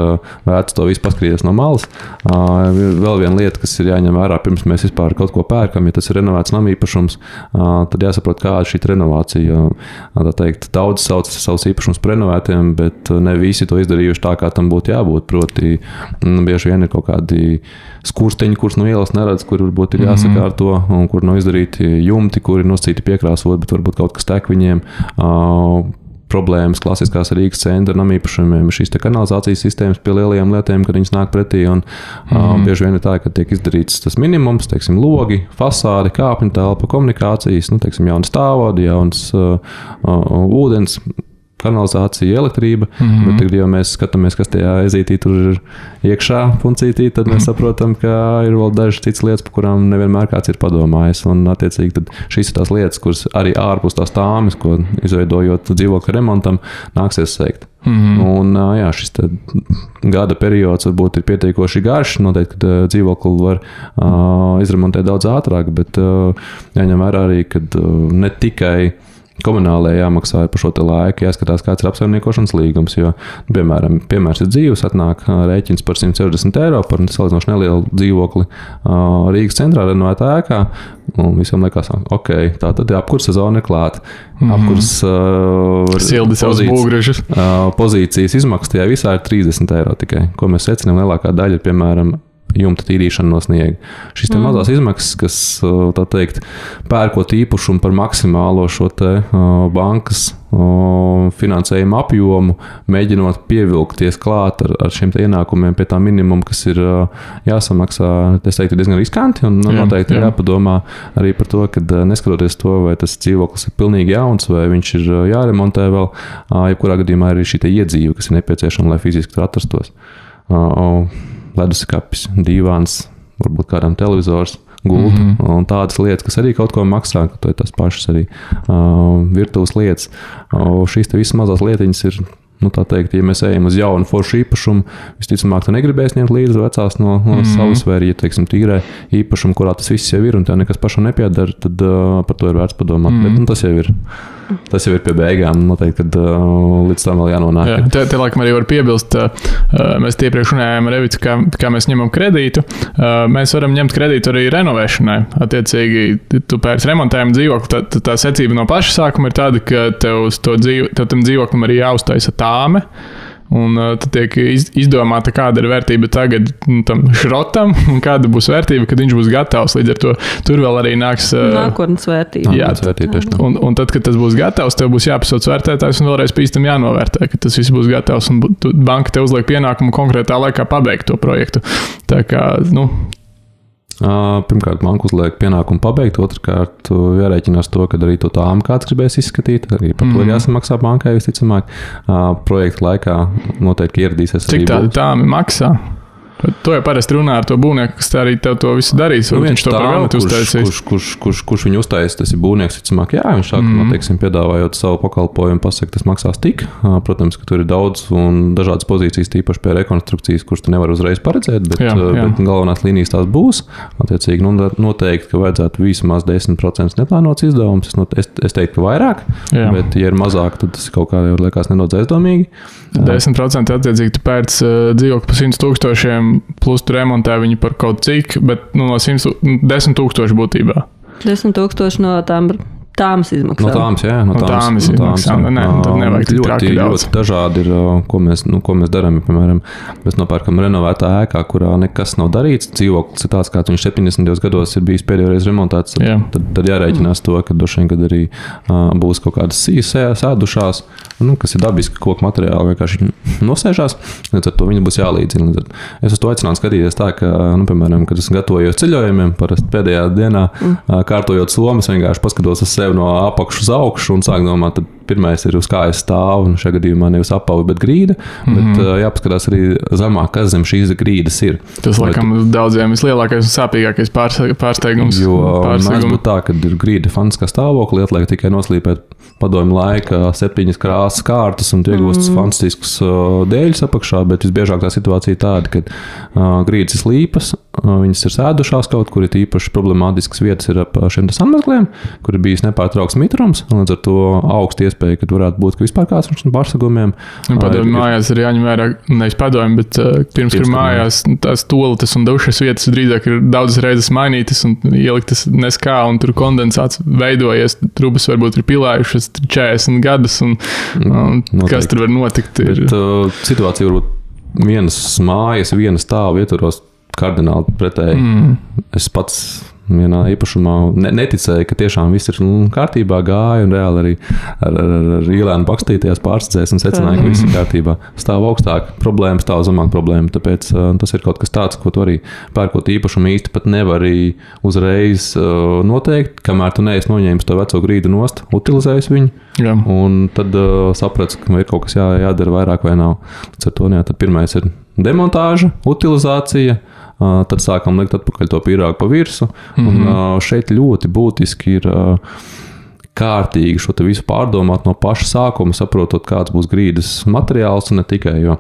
Speaker 3: vērts to visu paskatīties no malas. Vēl viena lieta, kas ir jāņem vērā, pirms mēs vispār kaut ko pērkam, ja tas ir renovēts namīpašums, tad jāsaprot, kāda šī renovācija. Tā teikt, daudz sauc savus īpašumus par renovētiem, bet ne visi to izdarījuši tā, kā tam būtu jābūt. Proti, bieži vien ir kaut kādi skursteņi, kurus no ielas neredz, kur varbūt ir jāsakārto, un kur nav izdarīti jumti, kur ir nosacīti piekrāsot, bet varbūt kaut kas tek viņiem. Problēmas klasiskās Rīgas centra namīpašumiem, šīs te kanalizācijas sistēmas pie lielajām lietām, kad viņas nāk pretī, un bieži vien ir tā, ka tiek izdarīts tas minimums, teiksim, logi, fasādi, kāpņu telpa, komunikācijas, teiksim, jauns stāvodi, jauns ūdens, kanalizācija, elektrība, bet tagad, ja mēs skatāmies, kas tajā ezītī tur ir iekšā puncītī, tad mēs saprotam, ka ir vēl dažas citas lietas, par kurām nevienmēr kāds ir padomājis, un attiecīgi tad šīs ir tās lietas, kuras arī ārpus tās tāmes, ko izveidojot dzīvokļa remontam, nāksies sēkt. Un, jā, šis gada periods varbūt ir pietiekoši garš. Noteikti, ka dzīvokli var izremontēt daudz ātrāk, bet jāņem vērā arī, ka ne tikai komunālajai jāmaksā par šo laiku, jāskatās, kāds ir apsaimniekošanas līgums. Jo, piemērs ir dzīves, atnāk rēķins par 160 eiro par salīdzinoši nelielu dzīvokli Rīgas centrā renovētā ēkā. Un visam liekas, ok, tā tad apkurs sezona ir klāta. Apkurs
Speaker 1: sildi savus būgrežus.
Speaker 3: Pozīcijas izmaksas tajā visā ir 30 eiro tikai. Ko mēs secinām, lielākā daļa ir, piemēram, jumta tīrīšana no sniega. Šis te mazās izmaksas, kas, tā teikt, pērkot īpašumu par maksimālo šo te bankas finansējumu apjomu, mēģinot pievilkties klāt ar šiem te ienākumiem pie tā minimuma, kas ir jāsamaksā, es teiktu, diezgan riskanti, un noteikti ir jāpadomā arī par to, ka neskatoties to, vai tas dzīvoklis ir pilnīgi jauns, vai viņš ir jāremontē vēl, jebkurā gadījumā ir šī te iedzīve, kas ir nepieciešama, lai fiziski tur atrastos. Leduskapis, divāns, varbūt kādam televizors, gulta un tādas lietas, kas arī kaut ko maksā, ka to ir tās pašas arī virtuves lietas. Šīs te visas mazās lietiņas ir, tā teikt, ja mēs ejam uz jaunu foršu īpašumu, visticamāk, tu negribēs ņemt līdzi vecās no savas, vai arī, ja, teiksim, tīrē īpašumu, kurā tas viss jau ir un tev nekas pašam nepiedara, tad par to ir vērts padomāt. Bet tas jau ir pie beigām, noteikti, kad līdz tam vēl jānonāk.
Speaker 1: Jā, te laikam arī var piebilst, mēs iepriekš runājām ar Evicu, kā mēs ņemam kredītu. Mēs varam ņemt kredītu arī renovēšanai. Attiecīgi, tu pēc remontējuma dzīvokli, tā secība no paša sākuma ir tāda, ka tev tam dzīvoklim arī jāuztaisa tāme. Un tad tiek izdomāta, kāda ir vērtība tagad tam šrotam un kāda būs vērtība, kad viņš būs gatavs. Līdz ar to tur vēl arī nāks
Speaker 2: nākotnes vērtība.
Speaker 1: Jā, un tad, kad tas būs gatavs, tev būs jāpasauc vērtētājs un vēlreiz pīstam jānovērtē, ka tas viss būs gatavs un banka tev uzliek pienākumu konkrētā laikā pabeigt to projektu. Tā kā,
Speaker 3: Pirmkārt, banka uzliek pienākumu pabeigt, otrkārt, jārēķinās to, ka arī to tāmu kāds gribēs izskatīt, arī par to ir jāsamaksā bankai visticamāk. Projekta laikā noteikti ieradīsies arī.
Speaker 1: Cik tādi tāmi maksā? To jau parasti runā ar to būvnieku, kas arī tev to visu darīs. Viņš to par velti uztaisīs. Kurš
Speaker 3: viņu uztaisīs, tas ir būvnieks, visticamāk, jā, viņš sāk, teiksim, piedāvājot savu pakalpojumu, pasaka, tas maksās tik. Protams, ka tur ir daudz un dažādas pozīcijas, tīpaši pie rekonstrukcijas, kuras tu nevar uzreiz paredzēt, bet galvenās līnijas tās būs. Attiecīgi, noteikti, ka vajadzētu vismaz 10% neplānots izdevums. Es teiktu, ka vairāk, bet, ja ir mazāk, tad tas kaut kā jau liekas nedaudz aizdomīgi.
Speaker 1: 10% attiecīgi tu pērc dzīvokli par 100,000 plus tu remontē viņu par kaut cik, bet no 10,000 būtībā.
Speaker 2: 10,000 no tāmas izmaksām.
Speaker 3: No tāmas, jā. No
Speaker 1: tāmas izmaksām. Tad nevajag tik traki daudz.
Speaker 3: Ļoti dažādi ir, ko mēs darām. Piemēram, mēs nopērkam renovētā ēkā, kurā nekas nav darīts. Dzīvoklis ir tāds, kāds viņš 70. gados ir bijis pēdējoreiz remontēts. Tad jārēķinās to, ka droši vien, kad arī būs kaut kādas sijas sēdušās, kas ir dabiski koku materiāli, vienkārši nosēžās. Līdz ar to viņi būs jālīdzina. Es uz to aicinātu skatīties tā, ka, piemēram, kad es gatavojos ceļojumiem, parasti pēdējā dienā kārtojot somas, vienkārši paskatos uz sevi no apakšu uz augšu un sāk domāt, tad pirmais ir uz kājas stāv, un šajā gadījumā nevis apava, bet grīda, bet jāpaskatās arī zemāk, kas zem šīs grīdas ir.
Speaker 1: Tas, laikam, daudziem vislielākais un sāpīgākais pārsteigums.
Speaker 3: Jo mēs būtu tā, kad ir grīda fantastiskā stāvoklī, atliek tikai noslīpēt padomju laika 7 krāsas kārtas un iegūstas fantastiskus dēļus apakšā, bet visbiežāk tā situācija tāda, kad grīdas ir slīpas, viņas ir sēdušās kaut kur, ir īpaši problemātiskas vietas ir ap šiem sanmezgliem, kur ir bijis nepārtraukts mitrums, un līdz ar to augsta iespēja, ka varētu būt vispār kāds no pārsegumiem.
Speaker 1: Padomju mājās ir jāņem vērā, nevis padomju, bet pirms kur mājās tās toaletes un dušas vietas drīzāk ir daudzas reizes mainītas un ieliktas neskā, un tur kondensāts veidojies, trubas varbūt ir pilājušas 40 gadus, un kas tur var notikt?
Speaker 3: Bet situācija varbūt vienas mājas, vienas stāvu ietvaros kardināli pretēji. Es pats vienā īpašumā neticēju, ka tiešām viss ir kārtībā, gāja un reāli arī ar ielēnu bakstītajās pārsadzēs un secināju, ka viss ir kārtībā. Stāv augstāk problēma, stāv zemāk problēma, tāpēc tas ir kaut kas tāds, ko tu arī pērkot īpašumu īsti pat nevar arī uzreiz noteikt, kamēr tu neesi noņēmis to veco grīdu nost, utilizējis viņu, un tad saprats, ka ir kaut kas jādara vairāk vai nav. Līdz ar to, tad pirmais ir demontāža, utilizācija, tad sākam likt atpakaļ to pīrāgu pa virsu. Un šeit ļoti būtiski ir, kārtīgi šo visu pārdomāt no paša sākuma, saprotot, kāds būs grīdas materiāls un ne tikai, jo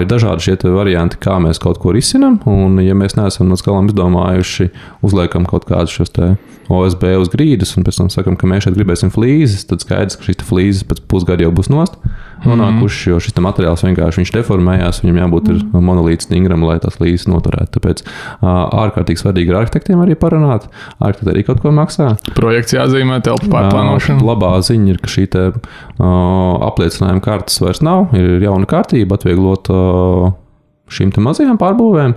Speaker 3: ir dažādi šie varianti, kā mēs kaut ko risinam, un ja mēs neesam līdz galam izdomājuši, uzliekam kaut kādus šos te OSB uz grīdas, un pēc tam sakam, ka mēs šeit gribēsim flīzes, tad skaidrs, ka šīs flīzes pēc pusgada jau būs nost nonākuši, jo šis materiāls vienkārši viņš deformējās, viņam jābūt ir monolīts stingram, lai tās flīzes noturētu. Tāpēc ārkārtīgi svarīgi ar arhitektiem arī parunāt, arhitekti arī kaut ko maksā.
Speaker 1: Projekts jāzīmē, telpu pārplānošana.
Speaker 3: Labā ziņa ir, ka šī te apliecinājuma kartes vairs nav, ir jauna kārtība, atvieglot šīm te mazajām pārbūvēm.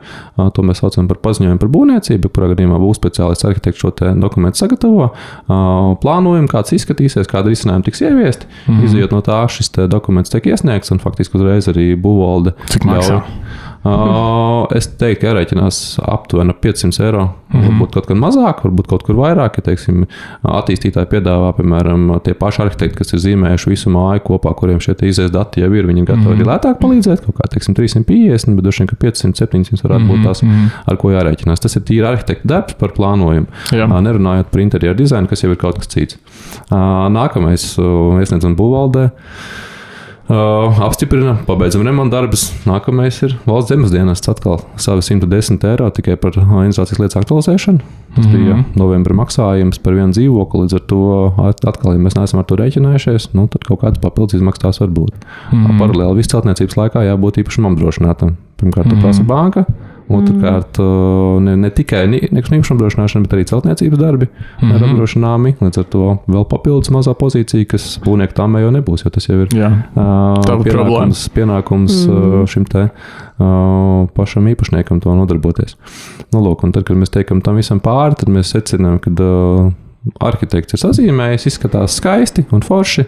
Speaker 3: To mēs saucam par paziņojumu par būvniecību, kurā gadījumā būvspeciālists arhitekts šo te dokumentu sagatavo, plānojumu, kāds izskatīsies, kāda risinājuma tiks ieviesti. Izejot no tā, šis te dokuments tiek iesniegts un faktiski uzreiz arī būvvalde.
Speaker 1: Cik maksā?
Speaker 3: Es teiktu, ka jārēķinās aptuveni 500 eiro. Varbūt kaut kad mazāk, varbūt kaut kur vairāk. Ja, teiksim, attīstītāji piedāvā, piemēram, tie paši arhitekti, kas ir zīmējuši visu māju kopā, kuriem šie izējas dati jau ir, viņi ir gatavi arī lētāk palīdzēt, kaut kā, teiksim, 350, bet droši vien, ka 500, 700 varētu būt tās, ar ko jārēķinās. Tas ir tīri arhitekta darbs par plānojumu. Nerunājot par interjeru dizainu, kas jau ir kaut kas cits. Nākamais iesniedzam būvvaldē. Apstiprina, pabeidzam remonta darbus. Nākamais ir valsts zemes dienests, atkal savi 110 eiro tikai par administrācijas lietas aktualizēšanu. Tas bija novembra maksājums par vienu dzīvokli, līdz ar to atkal, ja mēs neesam ar to rēķinājušies, tad kaut kāds papildus izmaksas var būt. Paralēli visu celtniecības laikā jābūt īpašam apdrošinātam. Pirmkārt, to prasa banka. Otrkārt, ne tikai nekustamo apdrošināšana, bet arī celtniecības darbi ir apdrošināmi. Līdz ar to vēl papildus mazā pozīcija, kas būvnieku tāmē jau nebūs, jo tas jau ir pienākums šim te pašam īpašniekam to nodarboties. Lūk, un tad, kad mēs teikam tam visam pāri, tad mēs secinām, ka arhitekts ir sazīmējis, izskatās skaisti un forši.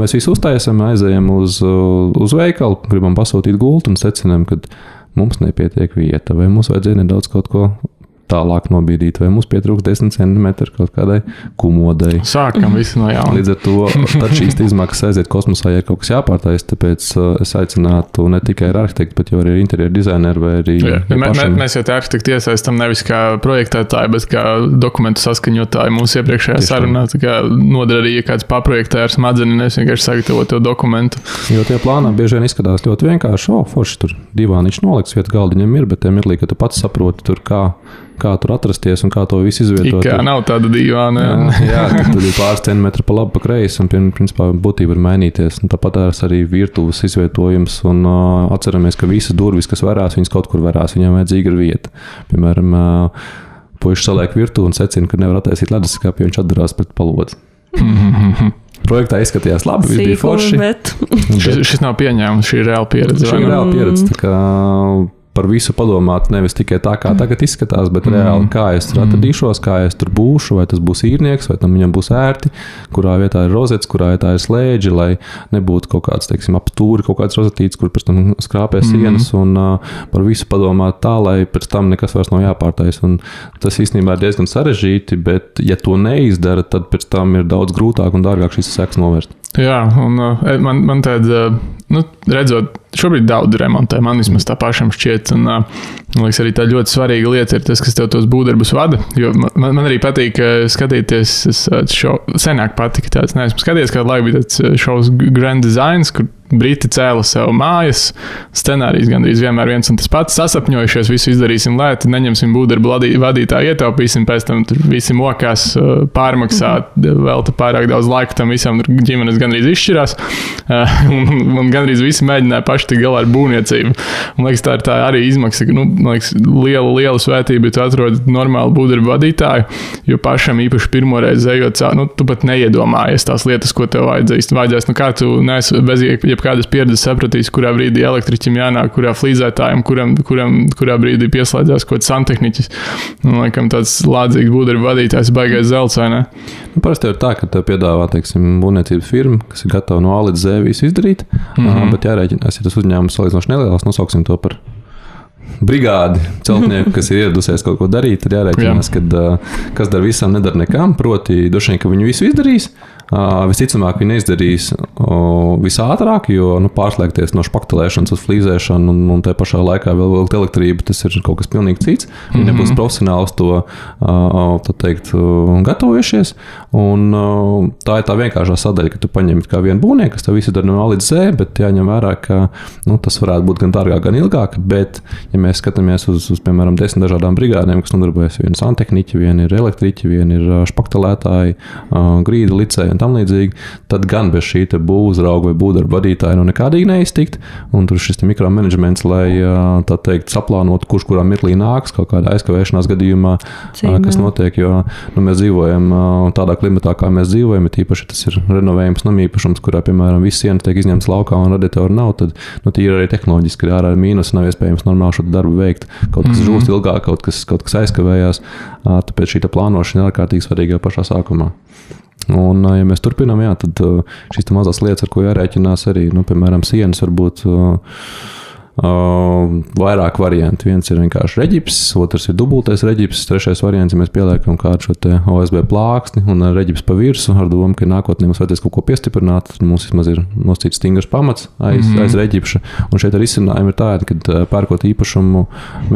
Speaker 3: Mēs visu uztaisam, aizējam uz veikalu, gribam pasūtīt gultu un secinām, ka mums nepietiek vieta, vai mums vajadzēja nedaudz kaut ko tālāk nobīdīt, vai mums pietrūks 10 centimetri kaut kādai kumodai.
Speaker 1: Sākam visu no jauna.
Speaker 3: Līdz ar to tad šīs izmaksas aiziet kosmosā, ja ir kaut kas jāpārtaisa, tāpēc es aicinātu ne tikai ar arhitektu, bet jau arī interjeru dizaineru vai arī
Speaker 1: mēs jau te arhitekti iesaistam nevis kā projektētāji, bet kā dokumentu saskaņotāji mūsu iepriekšējā sarunā. Tā kā noder arī, ja kāds paprojektē ar smadzenes, nevis vienkārši sagatavot to dokumentu.
Speaker 3: Jo tie plānā bieži vien izskatās ļoti vienkārši. Forši tur divāniņš nolikts, vieta galdiņam ir, bet tie mirklī, ka tu pats saproti tur, kā tur atrasties un kā to visu izvietot.
Speaker 1: Ikā nav tāda dīvāna.
Speaker 3: Jā, tad ir pāris centimetri pa labi, pa kreisi, un principā būtība var mainīties. Un tāpat arī virtuves izvietojums, un atceramies, ka visas durvis, kas varās, viņas kaut kur varās, viņām vajadzīga ir vieta. Piemēram, puiši saliek virtuvi un secina, ka nevar attaisīt leduskapī, jo viņš atdarās pret palodzi. Projektā izskatījās labi, viss bija forši.
Speaker 1: Šis nav pieņēmums, šī ir reāla pieredze.
Speaker 3: Šī ir reāla pieredze, tā kā par visu padomāt, nevis tikai tā, kā tagad izskatās, bet reāli, kā es tur atradīšos, kā es tur būšu, vai tas būs īrnieks, vai tam viņam būs ērti, kurā vietā ir rozets, kurā vietā ir slēdži, lai nebūtu kaut kāds, teiksim, apstūri, kaut kāds rozetīts, kur pēc tam skrāpē sienas, un par visu padomāt tā, lai pēc tam nekas vairs nav jāpārtais. Un tas īstenībā ir diezgan sarežģīti, bet ja to neizdara, tad pēc tam ir daudz grūtāk un dārgāk šīs sekas novērst.
Speaker 1: Jā, un man tāda, redzot, šobrīd daudz remontē, man vismaz tā pašam šķiet, un man liekas arī tā ļoti svarīga lieta ir tas, kas tev tos būvdarbus vada, jo man arī patīk skatīties, senāk patika tāds, neesmu skatījies, kādu laiku bija tāds šovs Grand Designs, kur Briti cēla sev mājas, scenārijs gandrīz vienmēr viens un tas pats, sasapņojušies, visu izdarīsim lēti, neņemsim būvdarbu vadītāju, ietaupīsim, pēc tam tur visi mokās, pārmaksā, velta pārāk daudz laika tam visam, ģimenes gandrīz izšķirās, un gandrīz visi mēģināja paši tik galā ar būvniecību. Man liekas, tā ir tā arī izmaksa, man liekas, liela svētība, ja tu atrodi normālu būvdarbu vadītāju, jo pašam īpaši pirmoreiz ejot, tu pat neiedomājies tās lietas, ko tev vajadzēs, kā tu neesi bez jebkādas pieredzes sapratīs, kurā brīdī elektriķim jānāk, kurā flīzētājam, kurā brīdī pieslēdzās kaut kāds santehniķis. Laikam tāds lādzīgs būvdarbu vadītājs baigais zelts, vai ne?
Speaker 3: Parasti ir tā, ka tev piedāvā, teiksim, būvniecības firma, kas ir gatava no A līdz Z visu izdarīt, bet jārēķinās, ja tas uzņēmums salīdzinoši neliels, nosauksim to par brigādi celtnieku, kas ir ieradusies kaut ko darīt, tad jārēķinās, kad kas dar visam, nedara nekam, proti, droši vien, ka viņi visu izdarīs, visticamāk viņi neizdarīs visātrāk, jo pārslēgties no špaktelēšanas uz flīzēšanu un tajā pašā laikā vēl vilkt elektrību, tas ir kaut kas pilnīgi cits. Viņi nebūs profesionāli uz to, tā teikt, gatavojušies. Un tā ir tā vienkāršā sadaļa, ka tu paņem kā vienu būvnieku, kas tev visu dara no A līdz Z, bet jāņem vērā, ka tas varētu būt gan dārgāk, gan ilgāk, bet, ja mēs skatāmies uz piemēram, 10 dažādām brigādēm, kas nodarbojas, viena santehniķi, viena ir elektriķi, viena ir špaktelētāji, grīda, licēji un tam līdzīgi, tad gan bez šī te būvuzrauga vai būvdarba vadītāja nekādīgi neiztikt, un tur šis mikromanagements, lai tā teikt saplānot, kurš kurā mirklī nāks, kaut kādā aizkavēšanās gadījumā, kas notiek, jo mēs dzīvojam tādā klimatā, kā mēs dzīvojam, ja īpaši tas ir renovējums namīpašums, kurā, piemēram, viss sienas tiek izņemts laukā un radiatoru nav, tad ir arī tehnoloģiski, ārā ir mīnus, nav iespējams normāli šo darbu veikt. Kaut kas žūst ilgāk, kaut kas aizkavējās, tāpēc šī plānošana ir ārkārtīgi svarīga jau pašā sākumā. Un, ja mēs turpinām, tad šīs mazās lietas, ar ko jārēķinās arī, piemēram, sienas varbūt vairāk varianti. Viens ir vienkārši reģips, otrs ir dubultais reģips, trešais variants, ja mēs pieliekam kādu šo te OSB plāksni un reģips pa virsu, ar domu, ka nākotnē mums vajadzēs kaut ko piestiprināt, tad mums vismaz ir nosacīts stingrs pamats aiz reģipša. Un šeit arī izcinājumi ir tādi, kad pērkot īpašumu,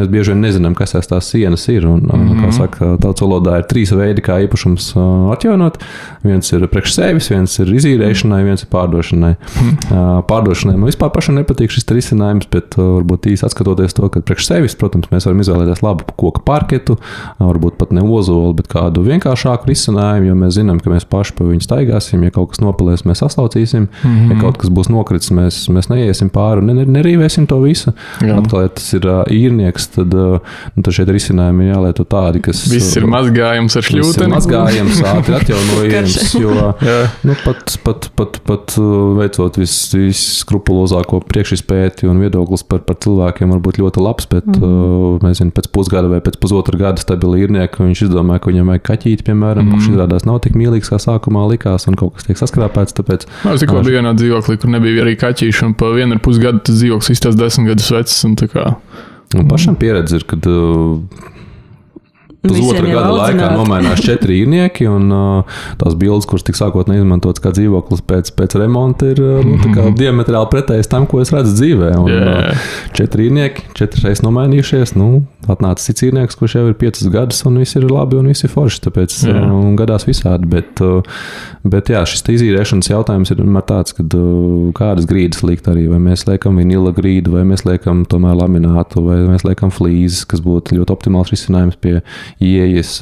Speaker 3: mēs bieži vien nezinām, kas tās sienas ir. Un, kā saka, tautas valodā ir 3 veidi, kā īpašums atjaunot. Viens ir priekš sevis, viens ir izīrēšanai, viens ir pārdošanai. Pārdošanai man vispār pašam nepatīk šis risinājums, bet varbūt īsi atskatoties to, ka priekš sevis, protams, mēs varam izvēlēties labu koka parketu, varbūt pat ne ozolu, bet kādu vienkāršāku risinājumu, jo mēs zinām, ka mēs paši pa viņu staigāsim, ja kaut kas nopelēs, mēs saslaucīsim, ja kaut kas būs nokritis, mēs neiesim pāri un nerīvēsim to visu. Atkal, ja tas ir īrnieks, tad šeit risinājumi ir jālieto tādi, kas...
Speaker 1: Viss ir mazgājums ar šļūteni.
Speaker 3: Viss ir mazgājums, ātri atjaunojams, jo pat veicot visskrupulozāko priekšizpēti un viedoklis par cilvēkiem var būt ļoti labs, bet mēs zinām, pēc pusgada vai pēc pusotra gada stabili īrnieki, viņš izdomāja, ka viņam vajag kaķīt, piemēram, kurš izrādās nav tik mīlīgs, kā sākumā likās, un kaut kas tiek saskrāpēts, tāpēc...
Speaker 1: Es tikko biju vienā dzīvoklī, kur nebija arī kaķīši, un pa 1,5 gadu tas dzīvoklis izstās 10 gadus vecs, un tā kā...
Speaker 3: Un pašam pieredze ir, kad... Pusotra gada laikā nomainās 4 īrnieki, un tās bildes, kuras tik sākotnēji izmantotas kā dzīvoklis pēc remonta, ir diametrāli pretējas tam, ko es redzu dzīvē. Un 4 īrnieki, 4 reizes nomainījušies, atnāca cits īrnieks, kurš jau ir 5 gadus, un viss ir labi, un viss ir forši, tāpēc gadās visādi. Bet jā, šis izīrēšanas jautājums ir vienmēr tāds, kad kādas grīdas likt arī, vai mēs liekam vinila grīdu, vai mēs liekam tomēr laminātu, vai mēs liekam flīzes, kas būtu ļoti optimāls risinājums pie ieejas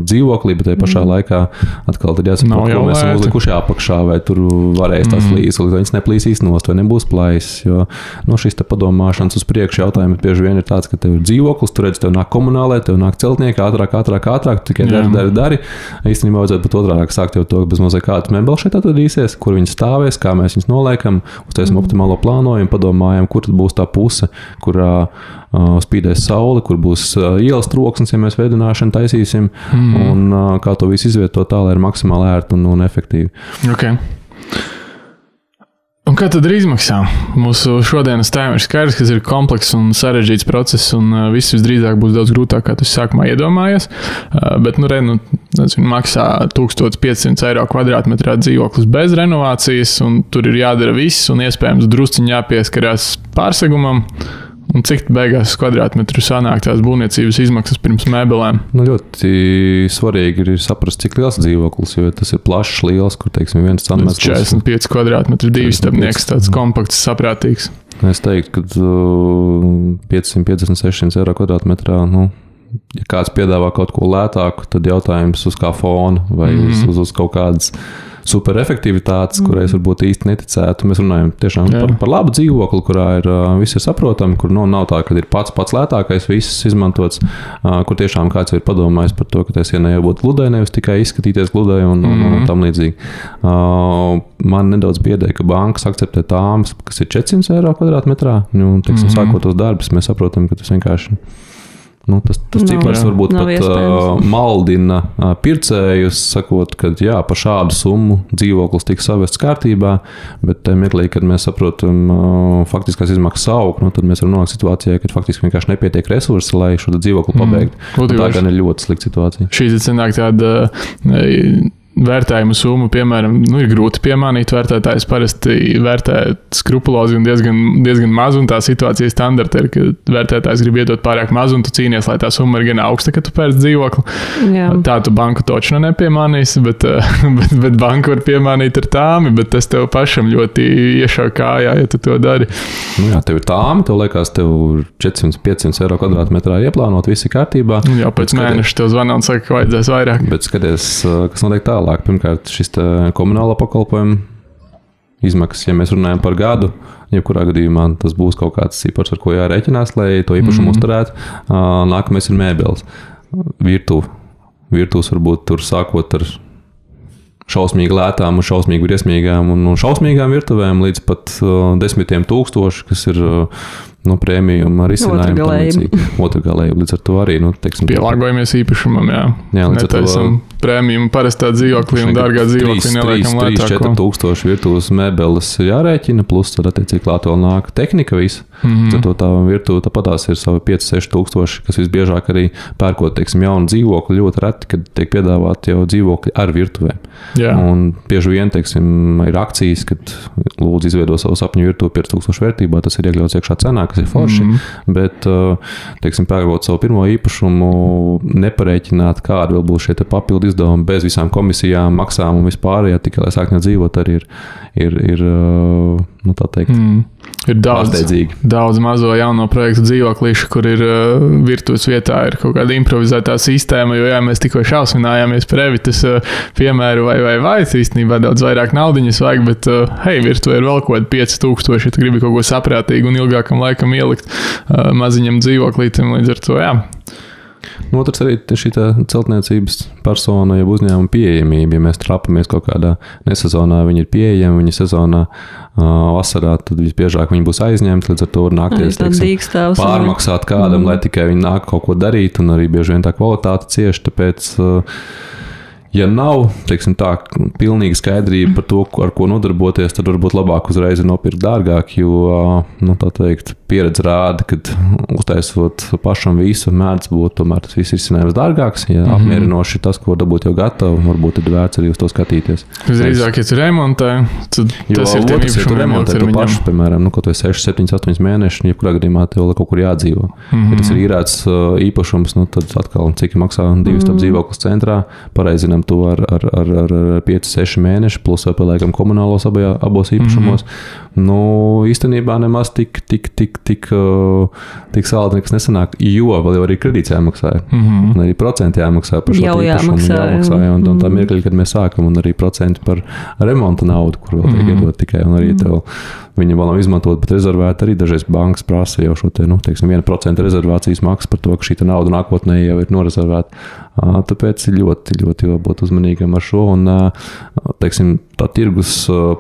Speaker 3: dzīvoklī, bet tajā pašā laikā atkal tad jāsaprot, ko mēs esam uzlikuši apakšā, vai tur varēs tās flīzes, vai viņas neplīsīs nost, vai nebūs plaisas, jo šis te padomāšanas uz priekšu jautājums bieži vien ir tāds, ka tev ir dzīvoklis, tu redz, tev nāk komunālē, tev nāk celtnieki, ātrāk, tikai dari. Īstenībā vajadzētu pat otrādāk sākt jau to, ka bez mazliet kāds mebeli šeit atradīsies, kur viņi stāvēs, kā mēs viņus noliekam, uztaisim optimālo plānojumu, padomājam, kur tad būs tā puse, kurā spīdēs saule, kur būs ielas troksnis, ja mēs veidināšanu taisīsim, un kā to visu izvietot tā, lai ir maksimāli ērti un efektīvi.
Speaker 1: Okay. Un kā tad ir izmaksā? Mūsu šodienas tēma ir skaidrs, ka ir komplekss un sarežģīts process, un viss visdrīzāk būs daudz grūtāk, kā tu sākumā iedomājies. Bet, maksā 1500 eiro kvadrātmetrā dzīvoklis bez renovācijas, un tur ir jādara viss, un iespējams drusciņi jāpieskarās pārsegumam. Un cik beigās kvadrātmetru sanāk tās būvniecības izmaksas pirms mēbelēm?
Speaker 3: Ļoti svarīgi ir saprast, cik liels dzīvoklis, jo tas ir plašs, liels, kur, teiksim, 1 centimetrs.
Speaker 1: 45 kvadrātmetru, 2 stabnieks, tāds kompakts, saprātīgs.
Speaker 3: Es teiktu, ka 550-600 eiro kvadrātmetrā, ja kāds piedāvā kaut ko lētāku, tad jautājums uz kā fona vai uz kaut kādas superefektivitātes, kurai es varbūt īsti neticētu. Mēs runājam tiešām par labu dzīvokli, kurā ir viss ir saprotami, kur nav tā, ka ir pats lētākais, viss izmantots, kur tiešām kāds ir padomājis par to, ka tai sienai jābūt gludai, nevis tikai izskatīties gludai un tam līdzīgi. Man nedaudz biedē, ka bankas akceptē tāmas, kas ir 400 eiro kvadrātmetrā, teiksim, sākot tos darbus, mēs saprotam, ka tas vienkārši tas cipars varbūt pat maldina pircējus, sakot, ka par šādu summu dzīvoklis tiks savests kārtībā, bet mirklī, kad mēs saprotam faktiskās izmaksas aug, tad mēs varam nonākt situācijā, kad faktiski vienkārši nepietiek resursi, lai šo dzīvokli pabeigtu. Tā gan ir ļoti slikta situācija.
Speaker 1: Šī sanāk tāda vērtējumu summu, piemēram, ir grūti piemānīt. Vērtētājs parasti vērtē skrupulozi un diezgan maz, un tā situācija standarta ir, ka vērtētājs grib iedot pārāk maz, un tu cīnies, lai tā summa ir gan augsta, ka tu pērc dzīvokli. Jā. Tā tu banku točnu nepiemānīsi, bet banku var piemānīt ar tāmi, bet tas tev pašam ļoti iešauj kājā, ja tu to dari.
Speaker 3: Jā, tev ir tāmi, tev liekas, tev 400-500 eiro kvadrātmetrā ieplānot, viss ir kārtībā.
Speaker 1: Jā, pēc mēneša tev zvana un saka, ka vajadzēs vairāk.
Speaker 3: Bet skaties, kas notiek tālāk. Pirmkārt, šis komunāla pakalpojuma izmaksas, ja mēs runājam par gadu, jebkurā gadījumā tas būs kaut kāds cipars, ar ko jārēķinās, lai to īpašumu uzturētu. Nākamais ir mēbeles. Virtuves varbūt tur sākot ar šausmīgi lētām un šausmīgi briesmīgām un šausmīgām virtuvēm līdz pat 10 000, kas ir prēmijuma risinājumi. Otrgalēji. Līdz ar to arī,
Speaker 1: pielāgojamies īpašumam, jā. Netaisam prēmiju parastā dzīvoklī un dārgā dzīvoklī neliekam lētāko.
Speaker 3: 3-4 tūkstoši virtuves mēbeles jārēķina, plus tad attiecīgi klāt vēl nāk tehnika visu. Tad tā virtuve tāpatās ir savi 5-6 tūkstoši, kas visbiežāk arī pērkot, jaunu dzīvokli, ļoti reti, kad tiek piedāvāt jau dzīvokļi ar virtuvēm.
Speaker 1: Jā.
Speaker 3: Un bieži vien, ir akcijas, kad lūdzu izveido savu sapņu virtuvi 5000 vērtībā, tas ir iekļauts iekšā cenā, kas ir forši, bet, pērkot savu pirmo īpašumu, neparēķināt, kāda vēl būs šie papildu izdevumi bez visām komisijām, maksām un vispārējā, tikai lai sāktu dzīvot, arī ir tā teikt,
Speaker 1: ir daudz mazo jauno projektu dzīvoklīšu, kur ir virtuves vietā ir kaut kāda improvizētā sistēma, jo mēs tikko šausminājāmies par Evitas piemēru vai īstenībā daudz vairāk naudiņas vajag, bet virtuve ir vēl kaut kāda 5000, ja tu gribi kaut ko saprātīgu un ilgākam laikam ielikt maziņam dzīvoklītim, līdz ar to, jā.
Speaker 3: Otrs arī šī celtniecības persona, ja uzņēmuma pieejamība. Ja mēs trapamies kaut kādā nesezonā, viņi ir pieejami, viņi sezonā vasarā, tad visbiežāk viņi būs aizņemti, līdz ar to var nākties pārmaksāt kādam, lai tikai viņi nāk kaut ko darīt, un arī bieži vien tā kvalitāte cieši, tāpēc ja nav, pilnīga skaidrība par to, ar ko nodarboties, tad varbūt labāk uzreiz nopirkt dārgāk, jo, pieredze rāda, kad uztaisot pašam visu, mēdz būt tomēr tas viss izcinājums dārgāks, ja apmierinoši tas, ko dabūt jau gatavu, varbūt ir vērts arī uz to skatīties.
Speaker 1: Visdrīzāk, ja tu remontē, tad tas ir tiem īpašumiem
Speaker 3: ilgtermiņam. Piemēram, kaut vai 6, 7, 8 mēneši, jebkurā gadījumā tev vēl kaut kur jādzīvo. Ja tas ir īrēts īpašums, tad atkal, cik maksā 2 stāv dzīvoklis centrā, pareizinām to ar 5-6 mēneši, plus vēl paliekam komunālos abos īpašumos. Īstenībā nemaz tik sāli nekas nesanāk, jo vēl jau arī kredīts jāmaksā. Un arī procenti jāmaksā par šo īpašumu. Un tā mirkļi, kad mēs sākam, un arī procenti par remonta naudu, kur vēl tiek iedot tikai, un arī tev viņi vēl nav izmantot, bet rezervēt arī dažreiz bankas prasa jau šo 1% rezervācijas maksu par to, ka šī nauda nākotnē jau ir norezervēta. Tāpēc ļoti, ļoti jābūt uzmanīgam ar šo. Un, tā tirgus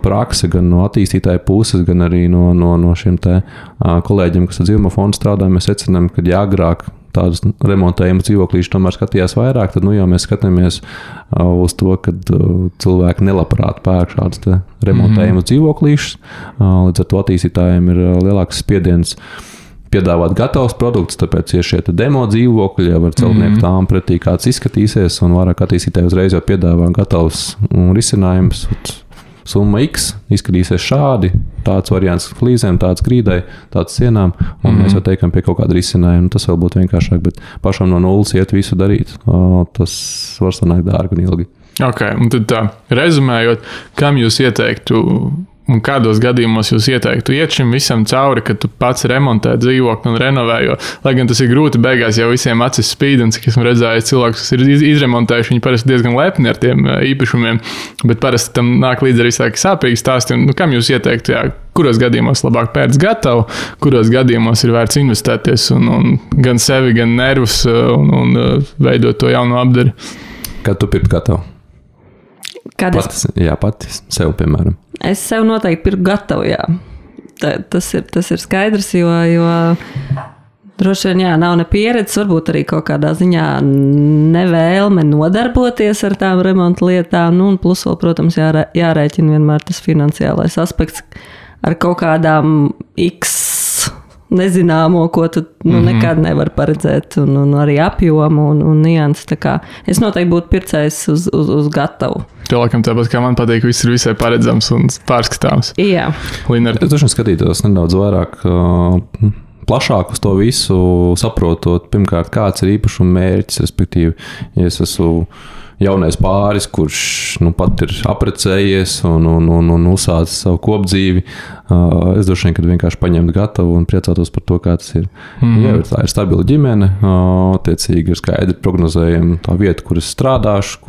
Speaker 3: prakse gan no attīstītāja puses, gan arī no šiem kolēģiem, kas ar dzīvuma fondu strādā, mēs secinām, ka agrāk tādus remontējumu dzīvoklīšus tomēr skatījās vairāk, tad jau mēs skatāmies uz to, ka cilvēki nelabprāt pērk šādus remontējumu dzīvoklīšus. Līdz ar to attīstītājiem ir lielāks spiediens piedāvāt gatavus produktus, tāpēc ir šie demo dzīvokļi, jau var celtnieku tām pretī, kāds izskatīsies, un vairāk attīstītāji uzreiz jau piedāvā gatavus risinājumus. Summa X izskatīsies šādi, tāds variants flīzēm, tāds grīdai, tāds sienām, un mēs jau teikam pie kaut kāda risinājuma. Tas vēl būtu vienkāršāk, bet pašam no nulles iet visu darīt, tas var sanākt dārgi un ilgi.
Speaker 1: Ok, un tad tā, rezumējot, kam jūs ieteiktu un kādos gadījumos jūs ieteiktu iet šim visam cauri, kad tu pats remontē dzīvokli un renovē, jo, lai gan tas ir grūti, beigās jau visiem acis spīd, un cik esmu redzējis cilvēkus, kas ir izremontējuši, viņi parasti diezgan lepni ar tiem īpašumiem, bet parasti tam nāk līdz arī sāpīgi stāsti, un kam jūs ieteiktu, kuros gadījumos labāk pērc gatavu, kuros gadījumos ir vērts investēties un gan sevi, gan nervus un veidot to jaunu apdari?
Speaker 3: Kad tu pirkt gatavu? Pati sev, piemēram.
Speaker 2: Es sev noteikti pirku gatavu, jā. Tas ir skaidrs, jo droši vien, nav ne pieredzes, varbūt arī kaut kādā ziņā nevēlme nodarboties ar tām remonta lietām, un plus vēl, protams, jārēķina vienmēr tas finansiālais aspekts ar kaut kādām X nezināmo, ko tu nekad nevar paredzēt, un arī apjomu un nianses. Tā kā es noteikti būtu pircējs uz gatavu.
Speaker 1: Tev laikam tāpat kā man patīk, viss ir visai paredzams un pārskatāms.
Speaker 2: Jā.
Speaker 1: Linar.
Speaker 3: Es droši vien skatītos nedaudz vairāk plašāk uz to visu, saprotot, pirmkārt, kāds ir īpašuma mērķis, respektīvi, ja es esmu jaunais pāris, kurš pat ir aprecējies un uzsācis savu kopdzīvi. Es droši vien, kad vienkārši paņemtu gatavu un priecātos par to, kā tas ir. Ja tā ir stabila ģimene, attiecīgi ir skaidri prognozējama tā vieta, kur es strādāšu,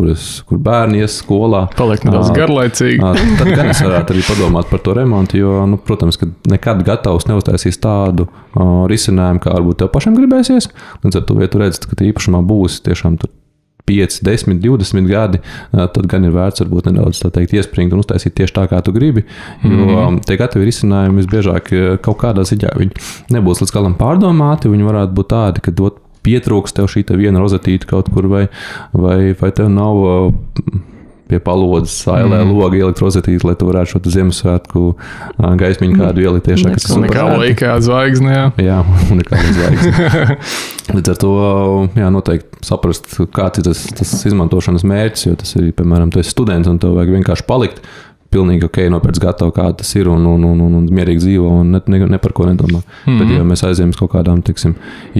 Speaker 3: kur bērni ies skolā.
Speaker 1: Paliek nedaudz garlaicīgi.
Speaker 3: Tad gan es varētu arī padomāt par to remontu, jo, protams, ka nekad gatavs neuztaisīs tādu risinājumu, kā varbūt tev pašam gribēsies. Līdz ar to, ja tu redzi, ka īpašumā būs tiešām tur 5, 10, 20 gadi, tad gan ir vērts varbūt nedaudz iespringt un uztaisīt tieši tā, kā tu gribi, jo tie gatavi risinājumi visbiežāk kaut kādā ziņā viņi nebūs līdz galam pārdomāti, viņi varētu būt tādi, ka pietrūks tev šī viena rozetīte kaut kur vai tev nav pie palodzes ailē logi ielikt rozetīti, lai tu varētu šo Ziemassvētku gaismiņu kādu ielikt tiešā.
Speaker 1: Nekā laikā zvaigzne, jā.
Speaker 3: Jā, un nekā zvaigzne. Līdz ar to, jā, noteikti saprast, kāds ir tas izmantošanas mērķis, jo tas ir, piemēram, tu esi students un tev vajag vienkārši palikt pilnīgi ok, nopērts gatavu, kā tas ir un mierīgi dzīvo un ne par ko nedomā. Bet, ja mēs aizējam uz kaut kādām, teiksim,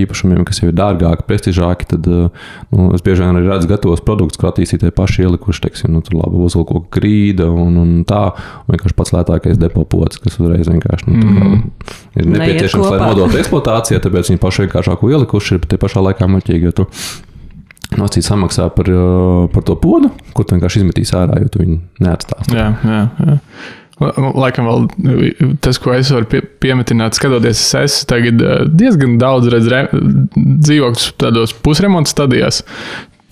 Speaker 3: īpašumiem, kas jau ir dārgāki, prestižāki, tad es bieži vien arī redzu gatavos produktus, kur attīstītāji paši ielikuši, teiksim, tur labi uzvalkoka grīda un tā, un vienkārši pats lētākais depopots, kas uzreiz vienkārši, ir nepieciešams, lai nodotu eksploatācijā, tāpēc viņi paši vienkāršāko ielikuši, bet tie pašā laikā muļķīgi, jo tu nocīt samaksā par to podu, kur tu vienkārši izmetīs ārā, jo tu viņu neatstās.
Speaker 1: Jā. Laikam vēl tas, ko es varu piemetināt, skatoties, es esmu tagad diezgan daudz dzīvokļus tādos pusremonta stadijās.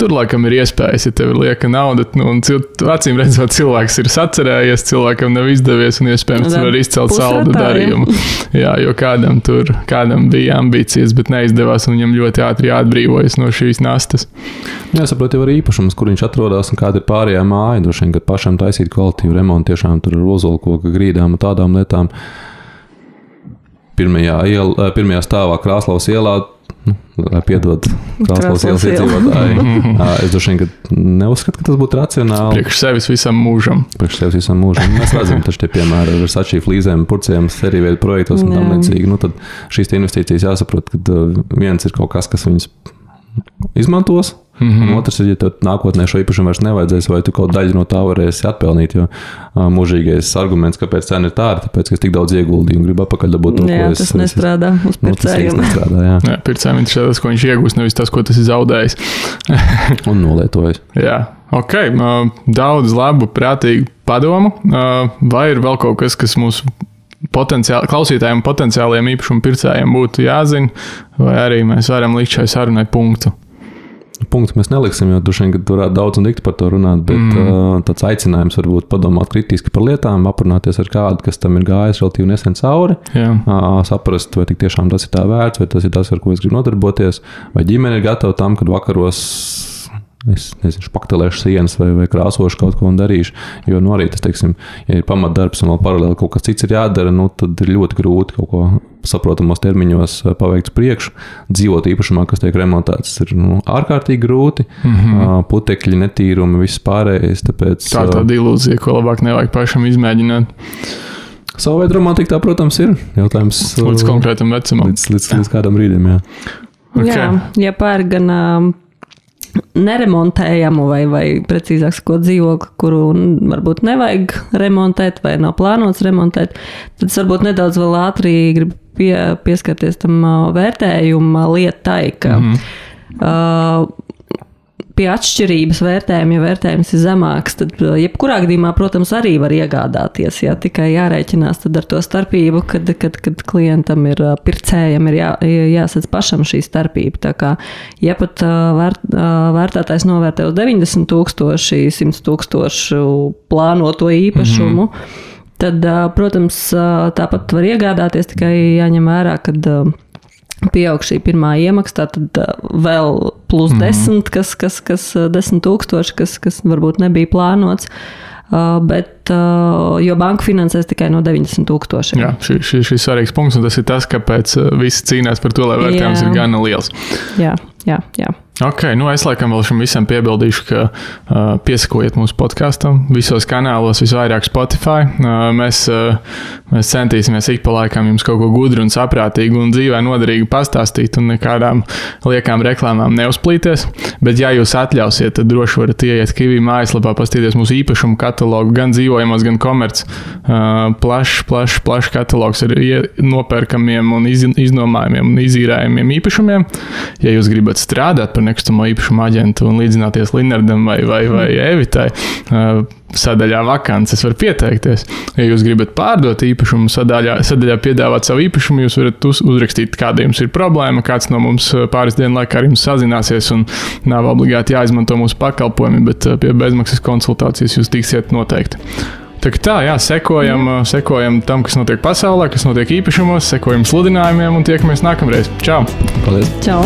Speaker 1: Tur laikam ir iespējas, ja tev ir lieka nauda, un acīm redzot, cilvēks ir sacerējies, cilvēkam nav izdevies, un iespējams var izcelt saldu darījumu. Jā, jo kādam bija ambīcijas, bet neizdevās, un viņam ļoti ātri jāatbrīvojas no šīs nastas.
Speaker 3: Jāsaprot jau arī īpašums, kur viņš atrodas un kāda ir pārējā māja. Droši vien, kad pašam taisīt kvalitīvu remontu, tiešām tur ar ozolkoka grīdām un tādām lietām. Pirmajā stāvā Krāslavas ielā, piedod Krāslavas ielas iedzīvotāji. Es droši vien, ka neuzskatu, ka tas būtu racionāli.
Speaker 1: Priekš sevis visam mūžam.
Speaker 3: Mēs redzam taču tie piemēri ar Sačī flīzēm, purciem, serijveidu projektos un tam līdzīgi. Tad šīs investīcijas jāsaprot, ka viens ir kaut kas viņas izmantos, un otrs ir, ja tev nākotnē šo īpašumu vairs nevajadzēs, vai tu kaut daļu no tā varēsi atpelnīt, jo mūžīgais arguments, kāpēc cena ir tāda, tāpēc, ka es tik daudz ieguldīju un gribu apakaļ dabūt to,
Speaker 2: ko es... Jā, tas nestrādā uz pircējiem.
Speaker 3: Jā,
Speaker 1: pircējiem ir tas, ko viņš iegūst, nevis tas, ko tas ir zaudējis.
Speaker 3: Un nolietojis.
Speaker 1: Jā, ok. Daudz labu, prātīgu padomu. Vai ir vēl kaut kas mūsu klausītājiem, potenciāliem īpašumu pircējiem būtu jāzina, vai arī mēs varam likt šai sarunai punktu?
Speaker 3: Punktu mēs neliksim, jo droši vien, ka tur varētu daudz un dikti par to runāt, bet tāds aicinājums varbūt padomāt kritiski par lietām, aprunāties ar kādu, kas tam ir gājis relatīvi nesen cauri, saprast, vai tik tiešām tas ir tā vērts, vai tas ir tas, ar ko es gribu nodarboties, vai ģimene ir gatava tam, kad vakaros es nezinu, špaktelēšu sienas vai krāsošu kaut ko un darīšu, jo arī tas, teiksim, ja ir pamatdarbs un vēl paralēli kaut kas cits ir jādara, tad ir ļoti grūti kaut ko saprotamos termiņos paveikt uz priekšu. Dzīvot īpašumā, kas tiek remontēts, ir ārkārtīgi grūti, putekļi, netīrumi, viss pārējais, tāpēc... Tā ir
Speaker 1: tāda ilūzija, ko labāk nevajag pašam izmēģināt.
Speaker 3: Savu veidu romantika tā, protams, ir. Jautājums...
Speaker 1: Līdz konkrētam vecumam.
Speaker 3: Līdz kādam brīdim, jā.
Speaker 2: Okay. Jā, ja pār gan... neremontējamu vai precīzāk sakot dzīvokli, kuru varbūt nevajag remontēt vai nav plānots remontēt, tad es varbūt nedaudz vēl ātri gribu pieskarties tam vērtējuma lietai, ka pie atšķirības vērtējuma, ja vērtējums ir zemāks, tad jebkurā gadījumā, protams, arī var iegādāties, ja tikai jārēķinās tad ar to starpību, kad klientam ir, pircējam ir jāsadz pašam šī starpība. Tā kā, ja pat vērtētājs novērtē uz 90,000, 100,000 plānoto īpašumu, tad, protams, tāpat var iegādāties, tikai jāņem vērā, kad pieaug šī pirmā iemaksa, tad vēl plus 10, kas 10,000, kas varbūt nebija plānots. jo banka finansēs tikai no 90,000.
Speaker 1: Jā, šis ir svarīgs punkts, un tas ir tas, kāpēc visi cīnās par to, lai vērtējums ir gana liels.
Speaker 2: Jā.
Speaker 1: Ok, es laikam vēl šim visam piebildīšu, ka piesakojiet mūsu podkastam visos kanālos, visvairāk Spotify. Mēs centīsimies ik pa laikam jums kaut ko gudru un saprātīgu un dzīvē noderīgu pastāstīt un nekādām liekām reklāmām neuzplīties. Bet, ja jūs atļausiet, tad droši varat ieiet Kiwi mājaslapā, paskatīties mūsu īpašumu katalogu, gan dzīvojamos, gan komerc. Plašs katalogs ar nopērkamiem un iznomājumiem un izīrējumiem īpašumiem. Ja jūs gribat strādāt par nekustamo īpašumu aģentu un līdzināties Linardam vai Evitai, sadaļā vakances var pieteikties. Ja jūs gribat pārdot īpašumu, sadaļā piedāvāt savu īpašumu, jūs varat uzrakstīt, kāda jums ir problēma, kāds no mums pāris dienu laikā ar jums sazināsies un nav obligāti jāizmanto mūsu pakalpojumi, bet pie bezmaksas konsultācijas jūs tiksiet noteikti. Sekojam tam, kas notiek pasaulē, kas notiek īpašumos, sekojam sludinājumiem un tiekamies nākamreiz. Čau!
Speaker 3: Paldies!
Speaker 2: Čau!